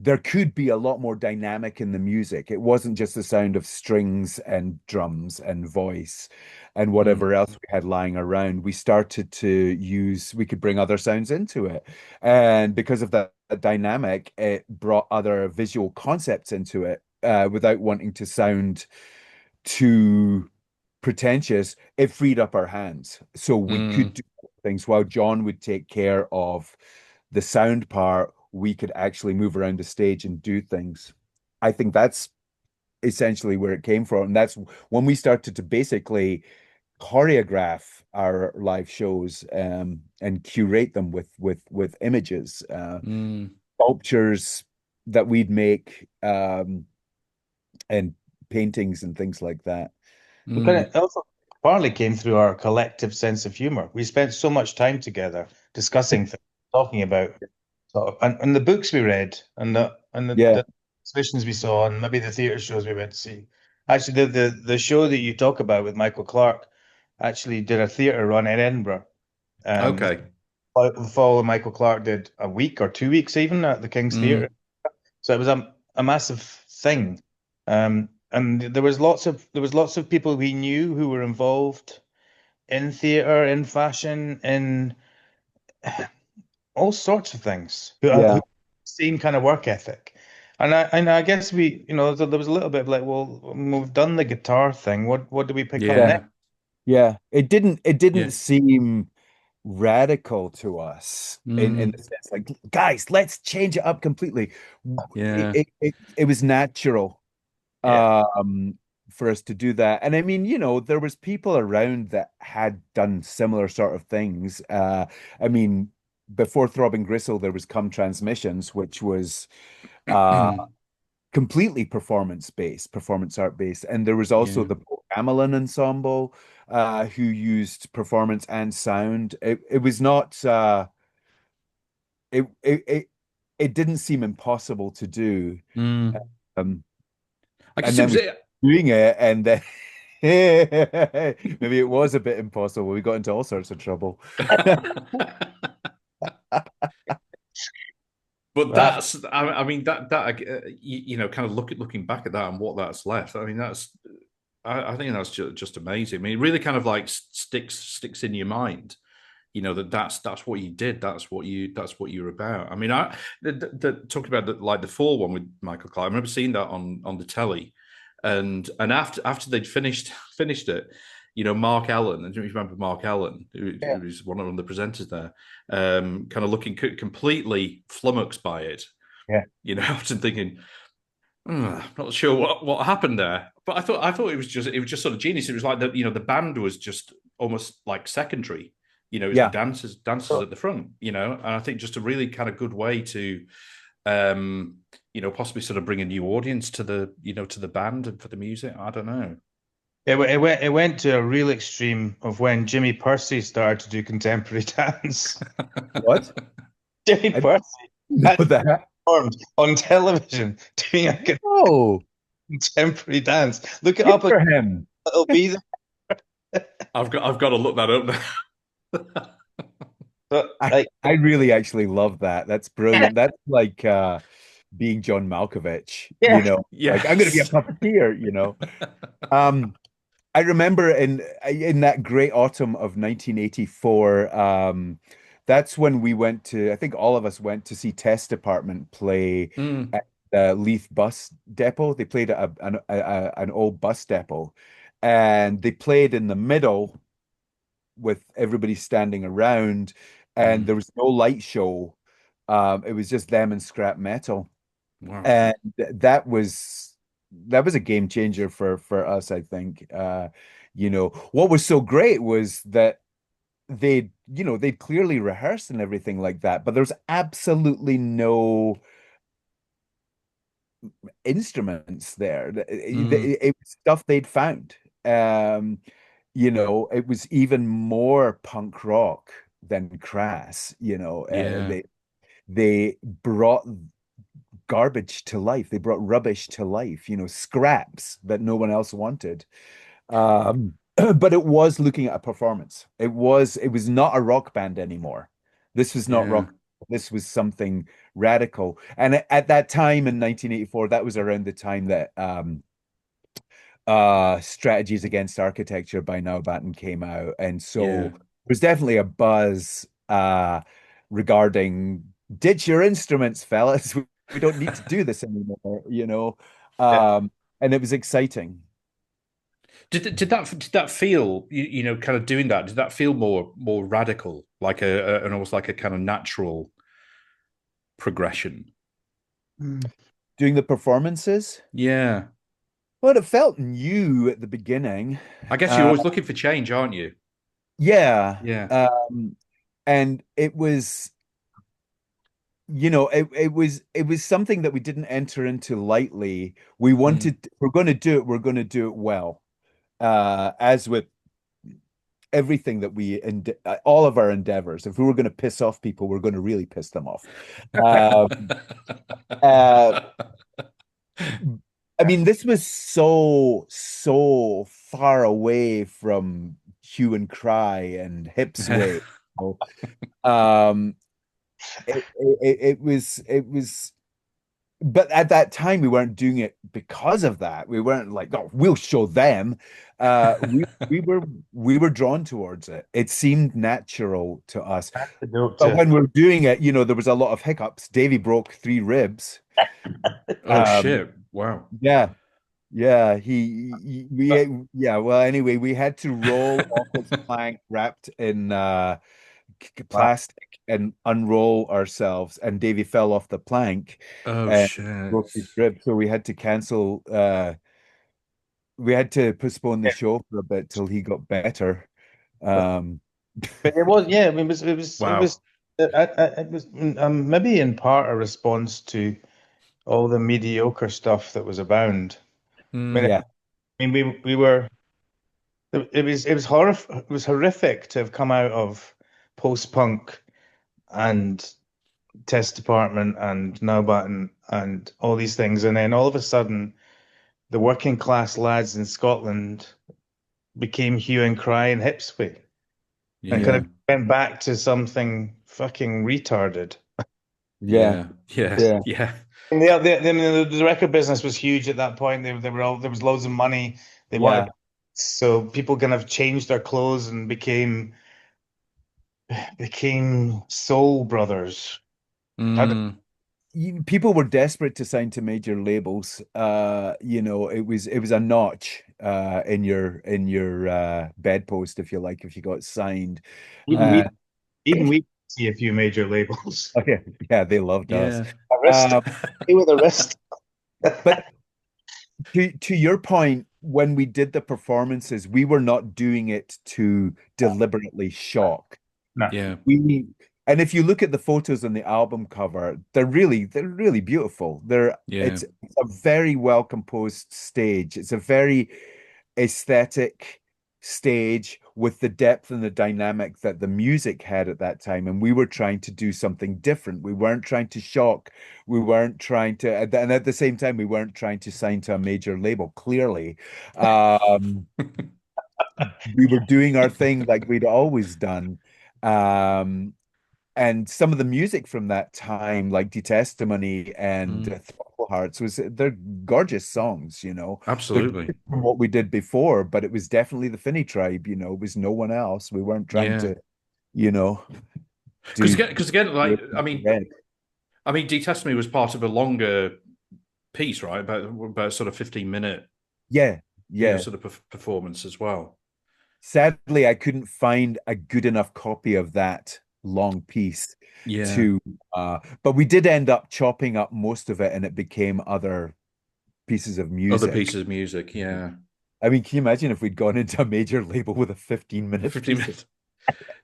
There could be a lot more dynamic in the music. It wasn't just the sound of strings and drums and voice and whatever else we had lying around. We could bring other sounds into it. And because of that dynamic, it brought other visual concepts into it without wanting to sound too pretentious. It freed up our hands. So we could do things while John would take care of the sound part. We could actually move around the stage and do things. I think that's essentially where it came from. And that's when we started to basically choreograph our live shows and curate them with images, sculptures, that we'd make and paintings and things like that. We kind of also partly came through our collective sense of humor. We spent so much time together discussing things, talking about and the books we read Yeah. the exhibitions we saw and maybe the theatre shows we went to see. Actually, the show that you talk about with Michael Clark actually did a theatre run in Edinburgh. Okay. The fall Michael Clark did a week or 2 weeks even at the King's Theatre. So it was a massive thing. And there was lots of people we knew who were involved in theatre, in fashion, in all sorts of things. Who same kind of work ethic. And I guess there was a little bit of like, well, we've done the guitar thing. What do we pick up next? Yeah. It didn't seem radical to us in the sense like, guys, let's change it up completely. It was natural for us to do that. And I mean, there was people around that had done similar sort of things. I mean, before Throbbing Gristle, there was Come Transmissions, which was completely performance art based. And there was also the Gamelin Ensemble, who used performance and sound. It was not it didn't seem impossible to do. I guess and then doing it, and then maybe it was a bit impossible. We got into all sorts of trouble. But that's, I mean, that kind of looking back at that and what that's left. I mean, I think that's just amazing. I mean, it really kind of like sticks in your mind. That's what you did. That's what you're about. I mean, talking about like the fall one with Michael Clark. I remember seeing that on the telly, and after they'd finished it, Mark Allen, and do you remember Mark Allen, who was one of the presenters there, kind of looking completely flummoxed by it. Yeah. Often thinking, I'm not sure what happened there, but I thought it was just sort of genius. It was like the band was just almost like secondary. It was the dancers at the front, and I think just a really kind of good way to, possibly sort of bring a new audience to the band and for the music. I don't know. It went to a real extreme of when Jimmy Percy started to do contemporary dance. What? Jimmy Percy performed on television doing a contemporary dance. Look it up for him. It'll be there. I've got to look that up now. But, I really actually love that. That's brilliant. That's like being John Malkovich, Yes. Like I'm going to be a puppeteer, I remember in that great autumn of 1984, that's when we went to, I think all of us went to see Test Department play at the Leith bus depot. They played at an old bus depot, and they played in the middle with everybody standing around, and there was no light show. It was just them and scrap metal. Wow. And that was a game changer for us, I think. What was so great was that they'd clearly rehearsed and everything like that, but there's absolutely no instruments there. It was stuff they'd found. It was even more punk rock than Crass. They brought garbage to life. They brought rubbish to life, scraps that no one else wanted. But it was looking at a performance. It was not a rock band anymore. This was not rock. This was something radical. And at that time in 1984, that was around the time that Strategies Against Architecture by Neubauten came out. And so there was definitely a buzz regarding ditch your instruments, fellas. We don't need to do this anymore, and it was exciting. Did that feel, kind of doing that? Did that feel more radical, like and almost like a kind of natural progression? Doing the performances? Yeah. Well, it felt new at the beginning. I guess you're always looking for change, aren't you? Yeah. Yeah. And it was, you know, it was something that we didn't enter into lightly. We Mm. wanted, we're going to do it, we're going to do it well. As with everything that all of our endeavors, if we were going to piss off people, we're going to really piss them off. Uh, I mean, this was so far away from hue and cry and hips way. You know? It was, but at that time we weren't doing it because of that. We weren't like, oh, we'll show them. We were drawn towards it. It seemed natural to us. But when we're doing it, you know, there was a lot of hiccups. Davie broke 3 ribs. Oh shit! Wow. Yeah. Yeah, yeah, well, anyway, we had to roll off his plank wrapped in plastic and unroll ourselves, and Davey fell off the plank Oh and shit! broke his rib, so we had to cancel. We had to postpone the show for a bit till he got better. Um, But it was, yeah. I mean, it Wow. was, it was maybe in part a response to all the mediocre stuff that was abound. Mm. yeah, I mean, we were. It was horrific to have come out of post-punk and Test Department and Neubauten and all these things, and then all of a sudden, the working class lads in Scotland became hue and cry and hipsby, and kind Yeah. of went back to something fucking retarded. yeah, Yeah. Yeah. yeah, Yeah. And the record business was huge at that point. They were all, there was loads of money. They yeah. wanted, so people kind of changed their clothes and became soul brothers. How did, Mm. People were desperate to sign to major labels. You know, it was a notch in your bedpost, if you like, if you got signed. even Uh, we even we see a few major labels. okay, yeah, they loved us. Yeah. Arrest, Um, they were the rest. but to your point, when we did the performances, we were not doing it to deliberately shock. No. Yeah. We and if you look at the photos on the album cover, they're really beautiful. Yeah. It's a very well composed stage. It's a very aesthetic stage with the depth and the dynamic that the music had at that time. And we were trying to do something different. We weren't trying to shock. We weren't trying to, and at the same time, we weren't trying to sign to a major label, clearly. Um, we were doing our thing like we'd always done. Um, and some of the music from that time, like Detestimony and Mm. Thoughtful Hearts, they're gorgeous songs, you know. They're Absolutely. different from what we did before, but it was definitely the Fini tribe, you know. It was no one else. We weren't trying Yeah. to, you know, Because do again, like I mean, Detest Me was part of a longer piece, right? About sort of 15-minute, yeah, yeah. sort of performance as well. Sadly, I couldn't find a good enough copy of that long piece Yeah. to but we did end up chopping up most of it and it became other pieces of Other music. pieces of music. Yeah. I mean, can you imagine if we'd gone into a major label with a 15-minute 15 piece of minutes.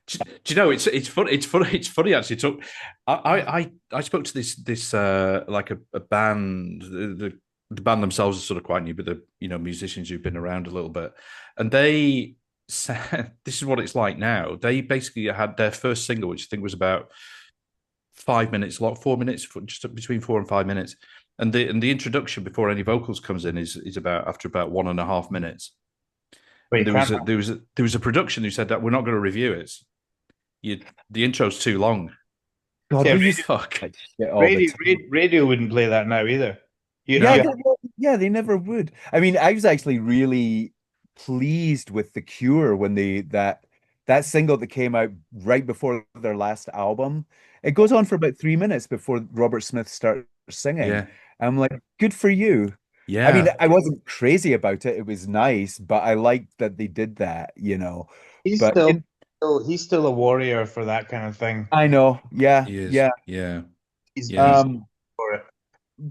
Do you know it's funny? It's funny actually. I spoke to this like a band. The band themselves are sort of quite new, but the musicians who've been around a little bit, and they said this is what it's like now. They basically had their first single, which I think was about 5 minutes long, 4 minutes, just between 4 and 5 minutes, and the introduction before any vocals comes in is about after about 1.5 minutes. But And you can't. there was a production who said that we're not going to review it. The intro's too long. God, Yeah, we used to Fuck. like shit all the time. radio wouldn't play that now either. Yeah, You they never would. I mean, I was actually really pleased with The Cure when that single that came out right before their last album. It goes on for about 3 minutes before Robert Smith starts singing. Yeah. I'm like, good for you. I mean, Yeah. I wasn't crazy about it. It was nice, but I liked that they did that, you know. he's But he's still a warrior for that kind of thing. I know, yeah, He is. yeah. Yeah. Yeah. He's Um, for it.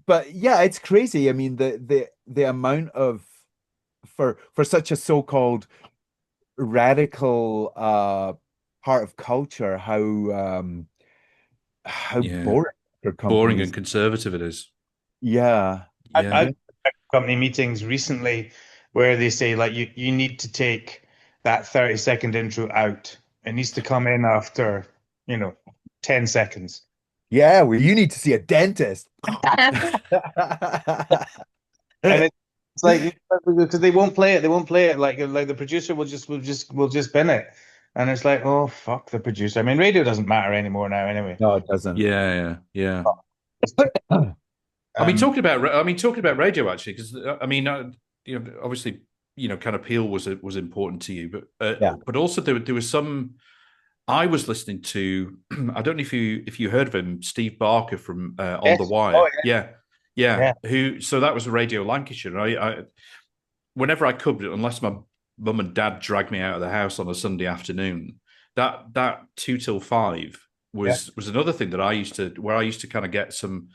but yeah, it's crazy. I mean, the amount of for such a so-called radical part of culture, how Yeah. boring boring and conservative it is. Yeah. I've had company meetings recently where they say like you need to take that 30-second intro out. It needs to come in after 10 seconds. Yeah, well, you need to see a dentist. And it's like because they won't play it. They won't play it. Like the producer will just bin it. And it's like, oh fuck the producer. I mean, radio doesn't matter anymore now anyway. No, it doesn't. Yeah. Talking about radio actually, because obviously, kind of Peel was important to you, but also there was some. I was listening to. I don't know if you heard of him, Steve Barker from On the Wire. Oh, yeah. So that was Radio Lancashire. I whenever I could, unless my mum and dad dragged me out of the house on a Sunday afternoon, that 2 till 5 was another thing that I used to kind of get some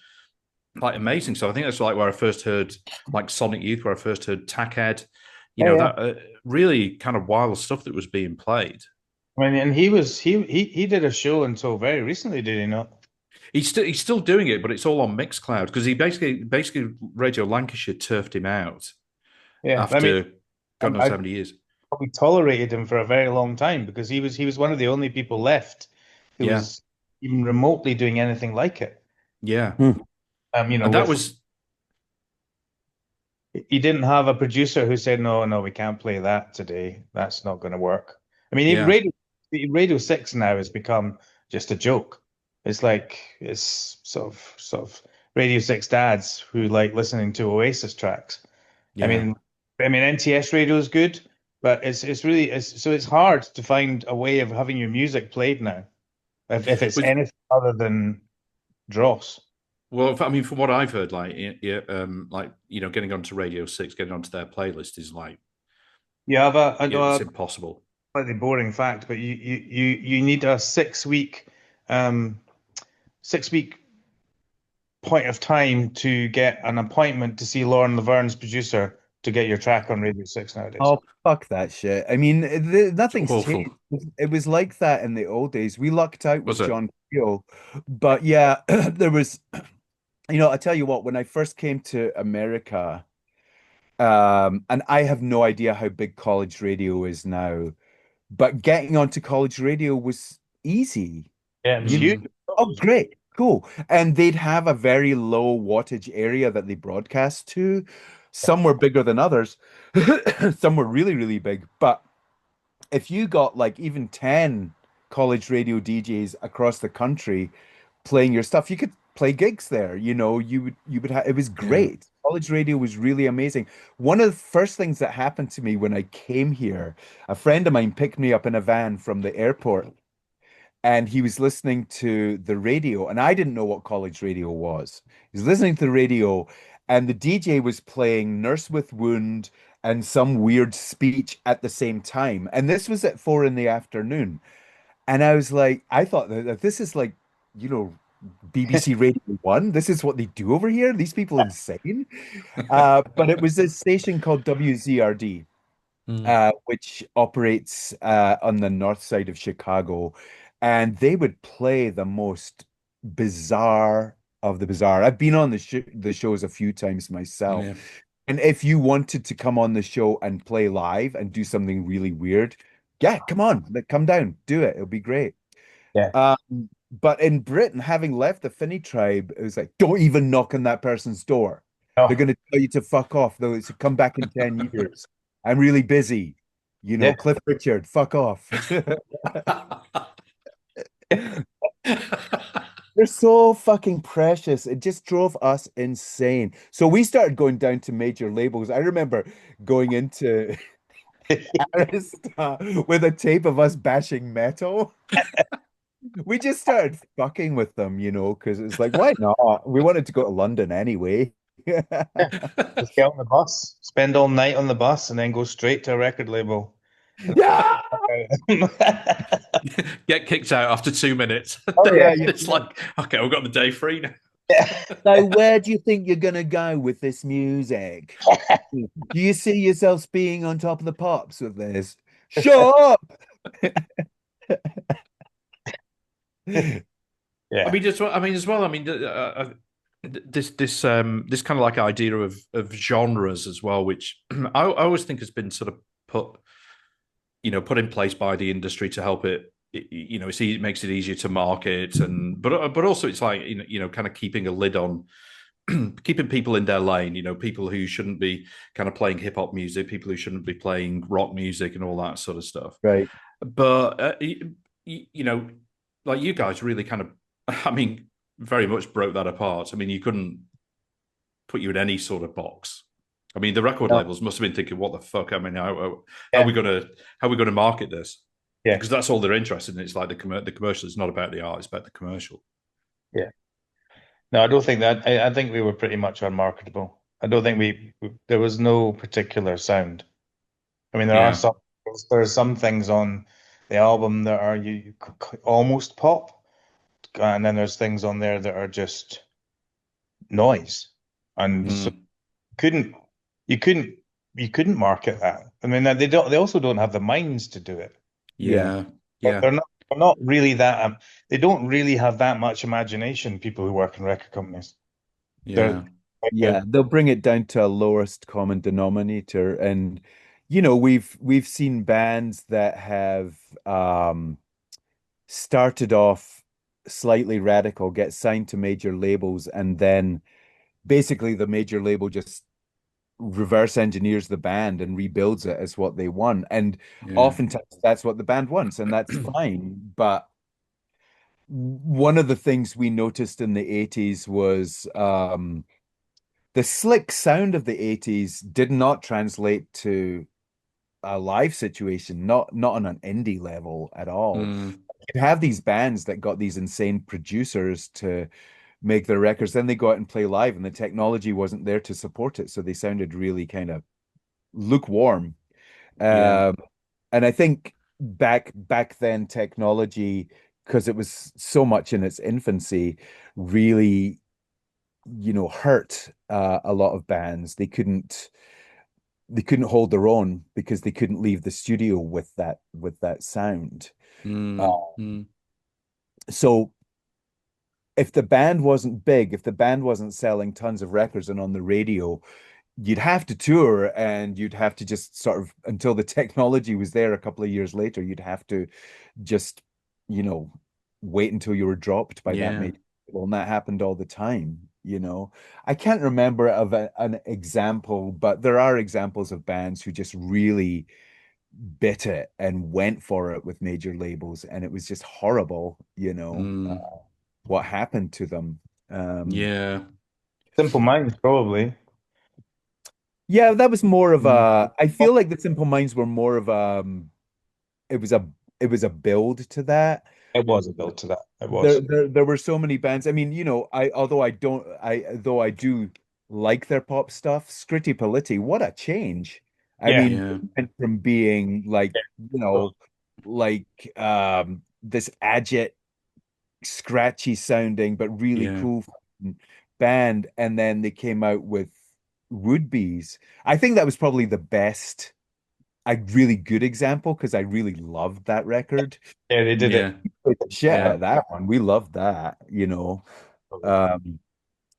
like amazing. So I think that's like where I first heard like Sonic Youth, where I first heard Tackhead, that really kind of wild stuff that was being played. I mean, and he did a show until very recently, did he not? He's still doing it, but it's all on Mixcloud because he basically Radio Lancashire turfed him out. Yeah, after God knows how many years. We tolerated him for a very long time because he was one of the only people left who was even remotely doing anything like it. Yeah. And that was. He didn't have a producer who said, no, we can't play that today. That's not going to work. I mean, even Radio 6 now has become just a joke. It's like it's sort of Radio 6 dads who like listening to Oasis tracks. Yeah. I mean, NTS radio is good, but it's hard to find a way of having your music played now, if it's anything other than dross. Well, I mean, from what I've heard, getting onto Radio 6, getting onto their playlist is like, it's impossible. Slightly boring fact, but you need a 6-week point of time to get an appointment to see Lauren Laverne's producer to get your track on Radio 6 nowadays. Oh, fuck that shit. I mean, nothing's changed. It was like that in the old days. We lucked out with John Peel. But yeah, there was, I tell you what, when I first came to America, and I have no idea how big college radio is now, but getting onto college radio was easy. Yeah, it was huge. Oh, great. Cool. And they'd have a very low wattage area that they broadcast to. Some were bigger than others. Some were really, really big. But if you got like even 10 college radio DJs across the country playing your stuff, you could play gigs there. You would have, it was great. College radio was really amazing. One of the first things that happened to me when I came here, a friend of mine picked me up in a van from the airport. And he was listening to the radio, and I didn't know what college radio was. He was listening to the radio, and the DJ was playing Nurse with Wound and some weird speech at the same time. And this was at 4 PM. And I was like, I thought that this is like, BBC Radio 1. This is what they do over here. These people are insane. But it was a station called WZRD, which operates on the north side of Chicago. And they would play the most bizarre of the bizarre. I've been on the shows a few times myself. Yeah. And if you wanted to come on the show and play live and do something really weird, come on, come down, do it. It'll be great. Yeah. But in Britain, having left the Fini tribe, it was like, don't even knock on that person's door. Oh. They're going to tell you to fuck off, though. It's come back in 10 years. I'm really busy. Cliff Richard, fuck off. They're so fucking precious. It just drove us insane. So we started going down to major labels. I remember going into Arista with a tape of us bashing metal. We just started fucking with them, because it's like, why not? We wanted to go to London anyway. Just get on the bus, spend all night on the bus, and then go straight to a record label. Yeah. Get kicked out after 2 minutes. Oh, yeah. It's like, okay, we've got the day free now. So where do you think you're gonna go with this music? Do you see yourselves being on top of the pops with this? Shut up. Yeah. this kind of like idea of genres as well, which I always think has been sort of put in place by the industry to help it. It makes it easier to market, but also it's like kind of keeping a lid on keeping people in their lane. People who shouldn't be kind of playing hip hop music, people who shouldn't be playing rock music, and all that sort of stuff. Right. But like you guys really kind of, very much broke that apart. You couldn't put you in any sort of box. The record labels must have been thinking, "What the fuck?" How are we gonna market this? Yeah, because that's all they're interested in. It's like the commercial. It's not about the art; it's about the commercial. Yeah. No, I don't think that. I think we were pretty much unmarketable. I don't think there was no particular sound. There's some things on the album that are almost pop, and then there's things on there that are just noise, and so you couldn't market that. They also don't have the minds to do it. Yeah. They're not really that. They don't really have that much imagination. People who work in record companies. They'll bring it down to a lowest common denominator, and we've seen bands that have started off slightly radical, get signed to major labels, and then basically the major label just reverse engineers the band and rebuilds it as what they want. And oftentimes that's what the band wants, and that's fine. But one of the things we noticed in the 80s was the slick sound of the 80s did not translate to a live situation, not on an indie level at all. You have these bands that got these insane producers to make their records, then they go out and play live, and the technology wasn't there to support it, so they sounded really kind of lukewarm. And I think back then, technology, because it was so much in its infancy, really hurt a lot of bands. They couldn't hold their own because they couldn't leave the studio with that sound. So if the band wasn't big, if the band wasn't selling tons of records and on the radio, you'd have to tour, and you'd have to just sort of, until the technology was there a couple of years later, you'd have to just wait until you were dropped by that major label. And that happened all the time. I can't remember of an example, but there are examples of bands who just really bit it and went for it with major labels, and it was just horrible, what happened to them. Simple Minds, probably. Yeah, that was more of a, I feel like the Simple Minds were more of it was a build to that. It was a build to that. It was. There were so many bands. Though I do like their pop stuff, Scritti Politti, what a change. Went from being like, this agit, scratchy sounding, but really cool band. And then they came out with Would-Be's. I think that was probably the best, a really good example, because I really loved that record. Yeah, they did it. Shit out of that one. We loved that,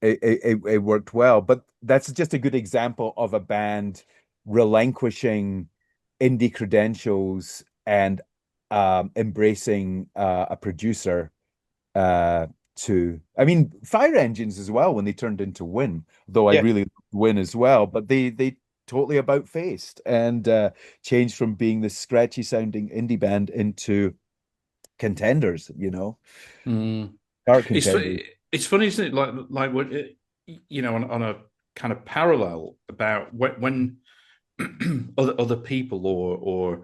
it worked well. But that's just a good example of a band relinquishing indie credentials and embracing a producer Fire Engines as well, when they turned into Win, though I really loved Win as well, but they totally about-faced and changed from being this scratchy sounding indie band into contenders, dark contenders. It's funny, isn't it? Like when on a kind of parallel about when other people or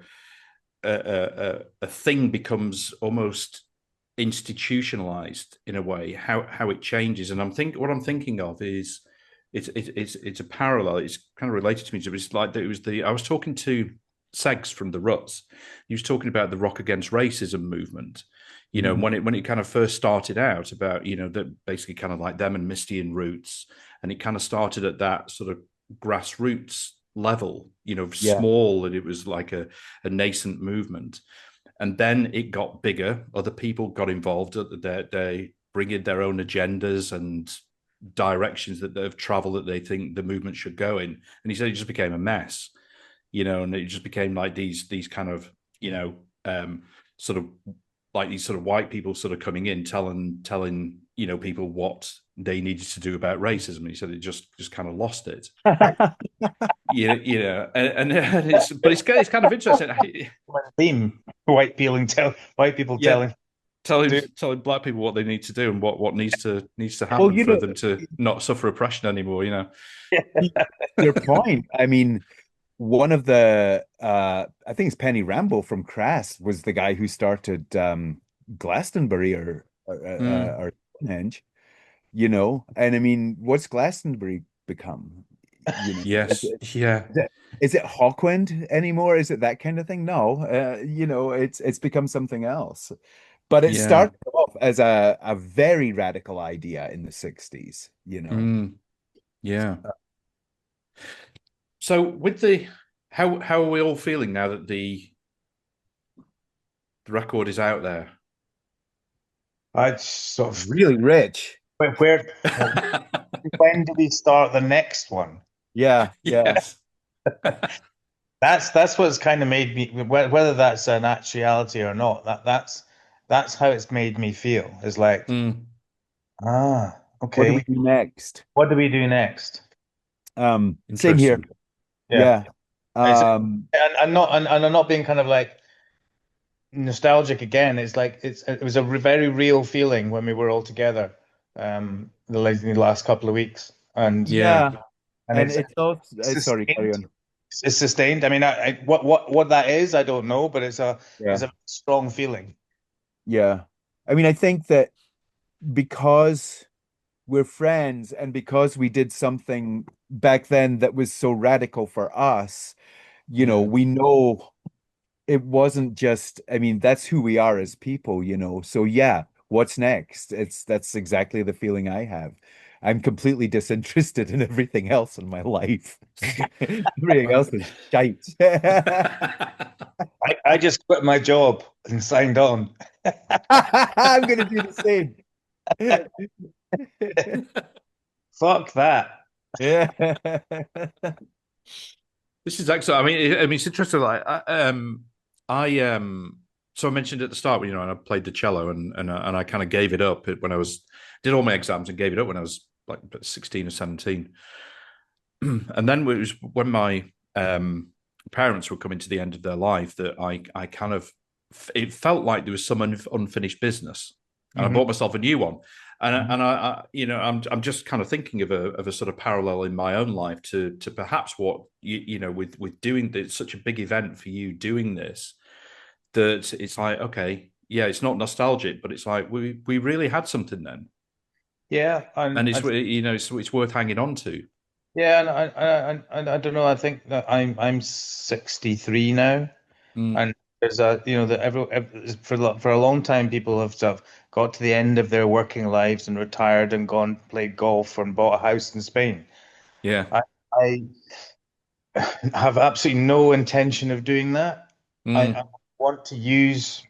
a thing becomes almost institutionalized in a way, how it changes. And what I'm thinking of is it's a parallel. It's kind of related to me. It's like I was talking to Segs from the Ruts. He was talking about the Rock Against Racism movement. When it kind of first started out, about that basically kind of like them and Misty and Roots, and it kind of started at that sort of grassroots level, small, and it was like a nascent movement. And then it got bigger. Other people got involved. They bring in their own agendas and directions that of travel that they think the movement should go in. And he said it just became a mess, and it just became like these kind of, sort of like these sort of white people sort of coming in telling people what they needed to do about racism. He said it just kind of lost it. And it's kind of interesting. Theme white people telling black people what they need to do and what needs to happen for them to not suffer oppression anymore. Your point. I mean, one of the I think it's Penny Rambo from Crass was the guy who started Glastonbury or Stonehenge, and I mean, what's Glastonbury become? Yes, Is it Hawkwind anymore? Is it that kind of thing? No, it's become something else. But it started off as a very radical idea in the 60s, Yeah. So with how are we all feeling now that the record is out there? I sort of really rich. Where when do we start the next one? Yeah. Yes. That's what's kind of made me, whether that's an actuality or not, that's how it's made me feel. Is like, okay. What do we do next? What do we do next? Same here. Yeah. And I'm not being kind of like nostalgic again. It's like it was a very real feeling when we were all together, the last couple of weeks, and it's also sorry, carry on. It's sustained. I mean, what that is, I don't know, but it's a strong feeling. Yeah, I mean, I think that because we're friends and because we did something back then that was so radical for us, we know it wasn't just, I mean, that's who we are as people, So yeah, what's next? That's exactly the feeling I have. I'm completely disinterested in everything else in my life. Everything else is shite. I just quit my job and signed on. I'm going to do the same. Fuck that. Yeah. This is excellent. I mean, it's interesting. Like, so I mentioned at the start, and I played the cello, and I kind of gave it up when I did all my exams and gave it up when I was like 16 or 17. And then it was when my parents were coming to the end of their life that I kind of, it felt like there was some unfinished business, and I bought myself a new one. And I'm just kind of thinking of a sort of parallel in my own life to perhaps what with doing such a big event for you doing this, that it's like, okay, yeah, it's not nostalgic, but it's like we really had something then. Yeah, and it's it's worth hanging on to. Yeah, and I don't know. I think that I'm 63 now, and there's for a long time people have sort of got to the end of their working lives and retired and gone played golf and bought a house in Spain. Yeah, I have absolutely no intention of doing that. I want to use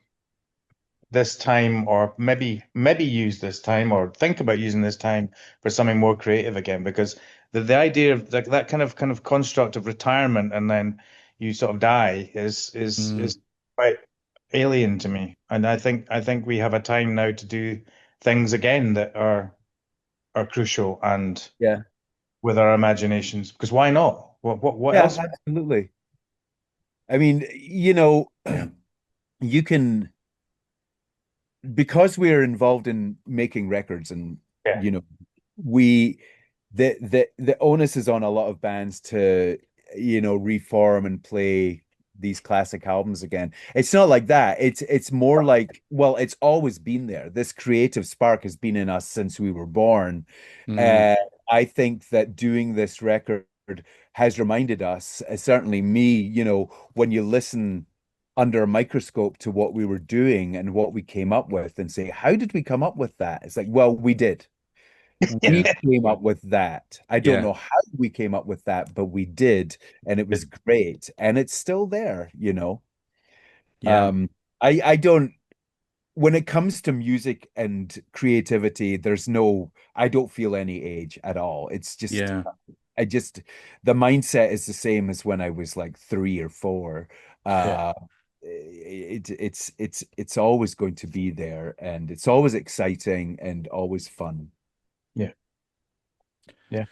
this time, or maybe use this time, or think about using this time for something more creative again, because the idea of that kind of construct of retirement and then you sort of die is quite alien to me. And I think we have a time now to do things again that are crucial and with our imaginations, because why not? What else? Absolutely. I mean, you can, because we're involved in making records, and the onus is on a lot of bands to reform and play these classic albums again. It's not like that. It's more like, well, it's always been there. This creative spark has been in us since we were born. I think that doing this record has reminded us, certainly me, when you listen under a microscope to what we were doing and what we came up with and say, how did we come up with that? It's like, well, we did. We came up with that. I don't know how we came up with that, but we did, and it was great, and it's still there. I don't. when it comes to music and creativity, I don't feel any age at all. It's just, Yeah. The mindset is the same as when I was like 3 or 4. It's always going to be there, and it's always exciting and always fun. Yeah.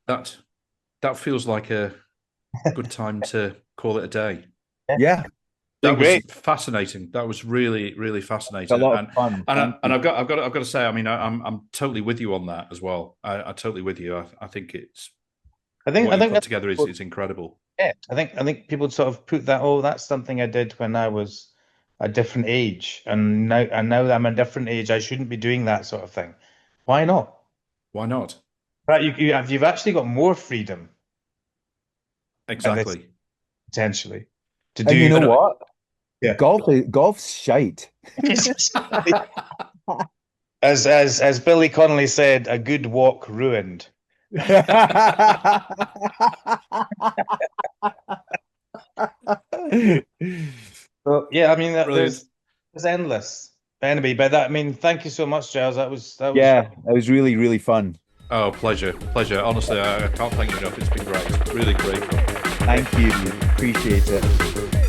That feels like a good time to call it a day. Yeah. That was great. fascinating. That was really, really fascinating. A lot of fun. And I've got to say, I mean, I'm totally with you on that as well. I totally with you. I think what you put together is incredible. Yeah, I think people sort of put that, that's something I did when I was a different age, and now that I'm a different age, I shouldn't be doing that sort of thing. Why not? Why not? Right, you've actually got more freedom. Exactly. Potentially to And do. you know what? Yeah. Golf's shite. As Billy Connelly said, a good walk ruined. So yeah, I mean there's endless. Anyway, but that, I mean, thank you so much, Giles. That was yeah, that was really, really fun. Oh, pleasure. Honestly, I can't thank you enough. It's been great. Really great. Thank you. Appreciate it.